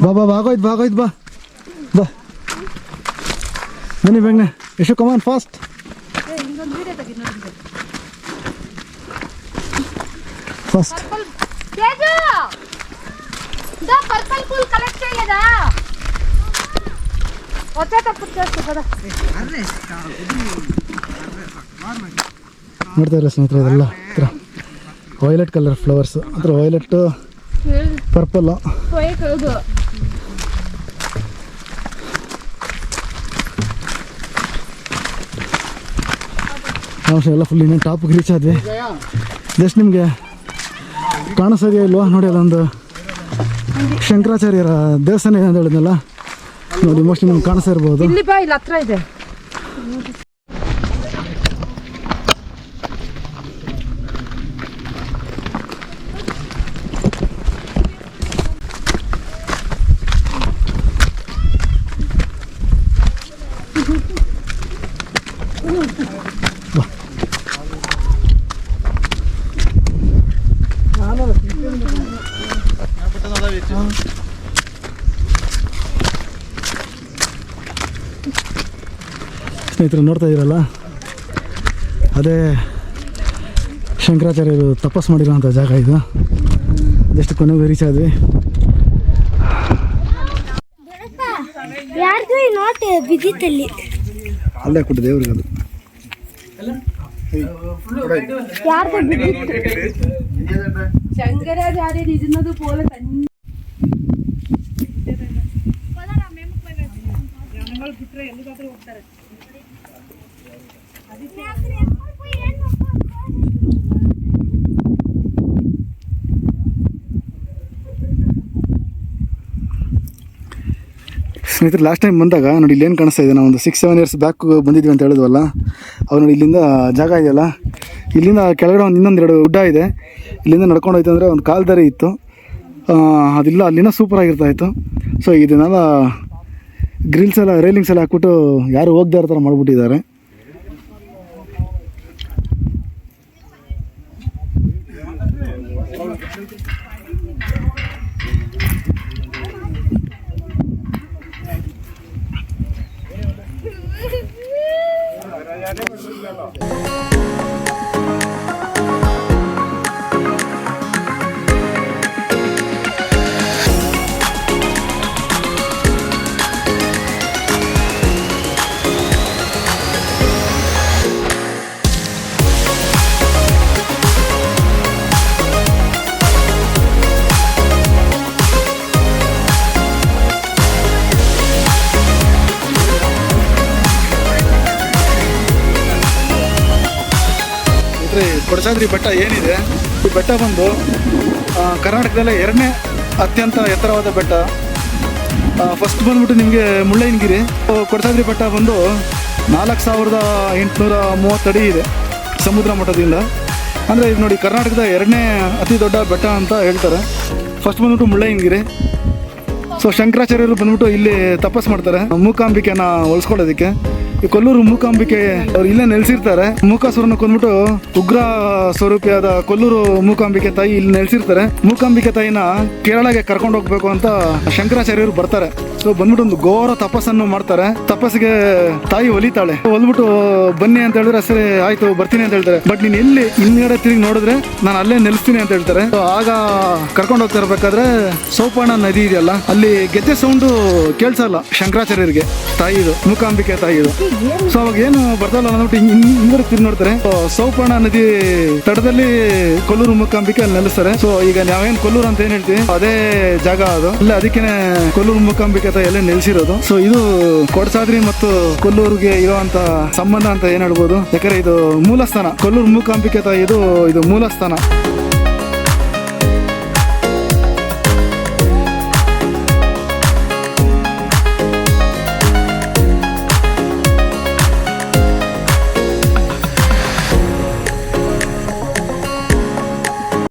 ಬಾ ಬಾ ಆಗೋಯ್ತು ಆಗೋಯ್ತು ಬಾ ಬಾ ಬನ್ನಿ ಬೇಗನೆ. ಯಶು ಕಮಾನ್ fast. Fast purple full collect చేయలేదా? వచ్చేటప్పుడు చేస్తా కదా. ನೋಡ್ತಾ ಇಲ್ಲ ಸ್ನೇಹಿತರೆ, ಇದೆಲ್ಲ ಹತ್ರ ವೈಲೆಟ್ ಕಲರ್ ಫ್ಲವರ್ಸ್, ಹತ್ರ ವೈಲೆಟ್ಟು ಪರ್ಪಲ್ಲು. ನಾವು ಎಲ್ಲ ಫುಲ್ ಇನ್ನೇನು ಟಾಪಿಗೆ ರೀಚ್ ಆದ್ವಿ. ಜಸ್ಟ್ ನಿಮಗೆ ಕಾಣಿಸೋದೇ ಇಲ್ವಾ ನೋಡಿ, ಅಲ್ಲೊಂದು ಶಂಕರಾಚಾರ್ಯರ ದೇವಸ್ಥಾನ ಇದೆ ಅಂತ ಹೇಳಿದ್ನಲ್ಲ ನೋಡಿ, ಮೋಸ್ಟ್ಲಿ ನಿಮ್ಗೆ ಕಾಣಿಸ್ತಾ ಇರ್ಬೋದು. ಇಲ್ಲಿ ಬಾ, ಇಲ್ಲಿ ಹತ್ರ ಇದೆ. ಸ್ನೇಹಿತರು ನೋಡ್ತಾ ಇದ್ದೀರಲ್ಲ, ಅದೇ ಶಂಕರಾಚಾರ್ಯರು ತಪಸ್ ಮಾಡಿರೋಂಥ ಜಾಗ ಇದು. ಜಸ್ಟ್ ಕೊನೆಗೆ ರೀಚ್ ಆದ್ವಿ. ಯಾರ್ದು ನೋಟ್ ಬಿದ್ದಿತ್ತಲ್ಲಿ, ಅಲ್ಲೇ ಕೊಟ್ಟು ದೇವ್ರಿಗೆ ಅದು ಯಾರ್ದು ಬಿದ್ದಿತ್ತು? ശങ്കരാചാര്യർ ഇരുന്നത് പോലെ തന്നെ. ಸ್ನೇಹಿತರೆ ಲಾಸ್ಟ್ ಟೈಮ್ ಬಂದಾಗ ನೋಡಿ ಇಲ್ಲಿ ಏನು ಕಾಣಿಸ್ತಾ ಇದೆ, ನಾವು ಒಂದು 6-7 ಇಯರ್ಸ್ ಬ್ಯಾಕ್ ಬಂದಿದ್ವಿ ಅಂತ ಹೇಳಿದ್ವಲ್ಲ, ಅವ್ರು ನೋಡಿ ಇಲ್ಲಿಂದ ಜಾಗ ಇದೆಯಲ್ಲ, ಇಲ್ಲಿಂದ ಕೆಳಗಡೆ ಒಂದು ಇನ್ನೊಂದು 2 ಗುಡ್ಡ ಇದೆ, ಇಲ್ಲಿಂದ ನಡ್ಕೊಂಡು ಹೋಯ್ತು ಅಂದರೆ ಒಂದು ಕಾಲ್ ದಾರಿ ಇತ್ತು, ಅದಿಲ್ಲ ಅಲ್ಲಿನ ಸೂಪರ್ ಆಗಿರ್ತಾ ಇತ್ತು. ಸೊ ಇದನ್ನೆಲ್ಲ ಗ್ರಿಲ್ಸ್ ಎಲ್ಲ ರೈಲಿಂಗ್ಸ್ ಎಲ್ಲ ಹಾಕ್ಬಿಟ್ಟು ಯಾರು ಹೋಗದೇ ಇರೋ ಥರ ಮಾಡಿಬಿಟ್ಟಿದ್ದಾರೆ. ಕೊಡಚಾದ್ರಿ ಬೆಟ್ಟ ಏನಿದೆ, ಈ ಬೆಟ್ಟ ಬಂದು ಕರ್ನಾಟಕದಲ್ಲೇ 2ನೇ ಅತ್ಯಂತ ಎತ್ತರವಾದ ಬೆಟ್ಟ. ಫಸ್ಟ್ ಬಂದ್ಬಿಟ್ಟು ನಿಮಗೆ ಮುಳ್ಳಯ್ಯನಗಿರಿ. ಕೊಡಚಾದ್ರಿ ಬೆಟ್ಟ ಬಂದು 4830 ಅಡಿ ಇದೆ ಸಮುದ್ರ ಮಟ್ಟದಿಂದ. ಅಂದರೆ ಇದು ನೋಡಿ ಕರ್ನಾಟಕದ 2ನೇ ಅತಿ ದೊಡ್ಡ ಬೆಟ್ಟ ಅಂತ ಹೇಳ್ತಾರೆ. ಫಸ್ಟ್ ಬಂದ್ಬಿಟ್ಟು ಮುಳ್ಳಯ್ಯನಗಿರಿ. ಸೊ ಶಂಕರಾಚಾರ್ಯರು ಬಂದ್ಬಿಟ್ಟು ಇಲ್ಲಿ ತಪಸ್ ಮಾಡ್ತಾರೆ ಮೂಕಾಂಬಿಕೆನ ಉಳಿಸ್ಕೊಳ್ಳೋದಕ್ಕೆ. ಈ ಕೊಲ್ಲೂರು ಮೂಕಾಂಬಿಕೆ ಅವ್ರು ಇಲ್ಲೇ ನೆಲೆಸಿರ್ತಾರೆ. ಮೂಕಾಸುರನ ಕೊಂದ್ಬಿಟ್ಟು ಉಗ್ರ ಸ್ವರೂಪಿಯಾದ ಕೊಲ್ಲೂರು ಮೂಕಾಂಬಿಕೆ ತಾಯಿ ಇಲ್ಲಿ ನೆಲೆಸಿರ್ತಾರೆ. ಮೂಕಾಂಬಿಕೆ ತಾಯಿನ ಕೇರಳಗೆ ಕರ್ಕೊಂಡು ಹೋಗ್ಬೇಕು ಅಂತ ಶಂಕರಾಚಾರ್ಯರು ಬರ್ತಾರೆ. ಸೊ ಬಂದ್ಬಿಟ್ಟು ಒಂದು ಘೋರ ತಪಸ್ಸನ್ನು ಮಾಡ್ತಾರೆ. ತಪಸ್ಸಿಗೆ ತಾಯಿ ಒಲಿತಾಳೆ. ಒಲ್ಬಿಟ್ಟು ಬನ್ನಿ ಅಂತ ಹೇಳಿದ್ರೆ ಸರಿ ಆಯ್ತು ಬರ್ತೀನಿ ಅಂತ ಹೇಳ್ತಾರೆ. ಬಟ್ ನೀನ್ ಎಲ್ಲಿ ಹಿಂದ್ಗಡೆ ತಿರುಗಿ ನೋಡಿದ್ರೆ ನಾನು ಅಲ್ಲೇ ನೆಲೆಸ್ತೀನಿ ಅಂತ ಹೇಳ್ತಾರೆ. ಸೊ ಆಗ ಕರ್ಕೊಂಡು ಹೋಗ್ತಾ ಇರ್ಬೇಕಾದ್ರೆ ಸೋಪಾಣ ನದಿ ಇದೆಯಲ್ಲ, ಅಲ್ಲಿ ಗೆಜ್ಜೆ ಸೌಂಡು ಕೇಳ್ಸಲ್ಲ ಶಂಕರಾಚಾರ್ಯರಿಗೆ, ತಾಯಿದು ಮೂಕಾಂಬಿಕೆ ತಾಯಿದು. ಸೊ ಅವಾಗ ಏನು ಬರ್ತಲ್ಲ ಅಂದ್ಬಿಟ್ಟು ಹಿಂದ್ಗಡೆ ತಿರುಗಿ ನೋಡ್ತಾರೆ. ಸೋಪಾಣ ನದಿ ತಡದಲ್ಲಿ ಕೊಲ್ಲೂರು ಮೂಕಾಂಬಿಕೆ ಅಲ್ಲಿ ನೆಲೆಸ್ತಾರೆ. ಸೊ ಈಗ ನಾವೇನ್ ಕೊಲ್ಲೂರು ಅಂತ ಏನ್ ಹೇಳ್ತೀವಿ ಅದೇ ಜಾಗ ಅದು, ಅಲ್ಲ ಅದಕ್ಕೇನೆ ಕೊಲ್ಲೂರು ಮೂಕಾಂಬಿಕೆ ಎಲ್ಲ ನೆಲೆಸಿರೋದು. ಸೊ ಇದು ಕೊಡಚಾದ್ರಿ ಮತ್ತು ಕೊಲ್ಲೂರಿಗೆ ಇರುವಂತ ಸಂಬಂಧ ಅಂತ ಏನ್ ಹೇಳ್ಬೋದು. ಯಾಕಂದ್ರೆ ಇದು ಮೂಲಸ್ಥಾನ, ಕೊಲ್ಲೂರು ಮೂಕಾಂಬಿಕೆ ಇದು ಮೂಲಸ್ಥಾನ.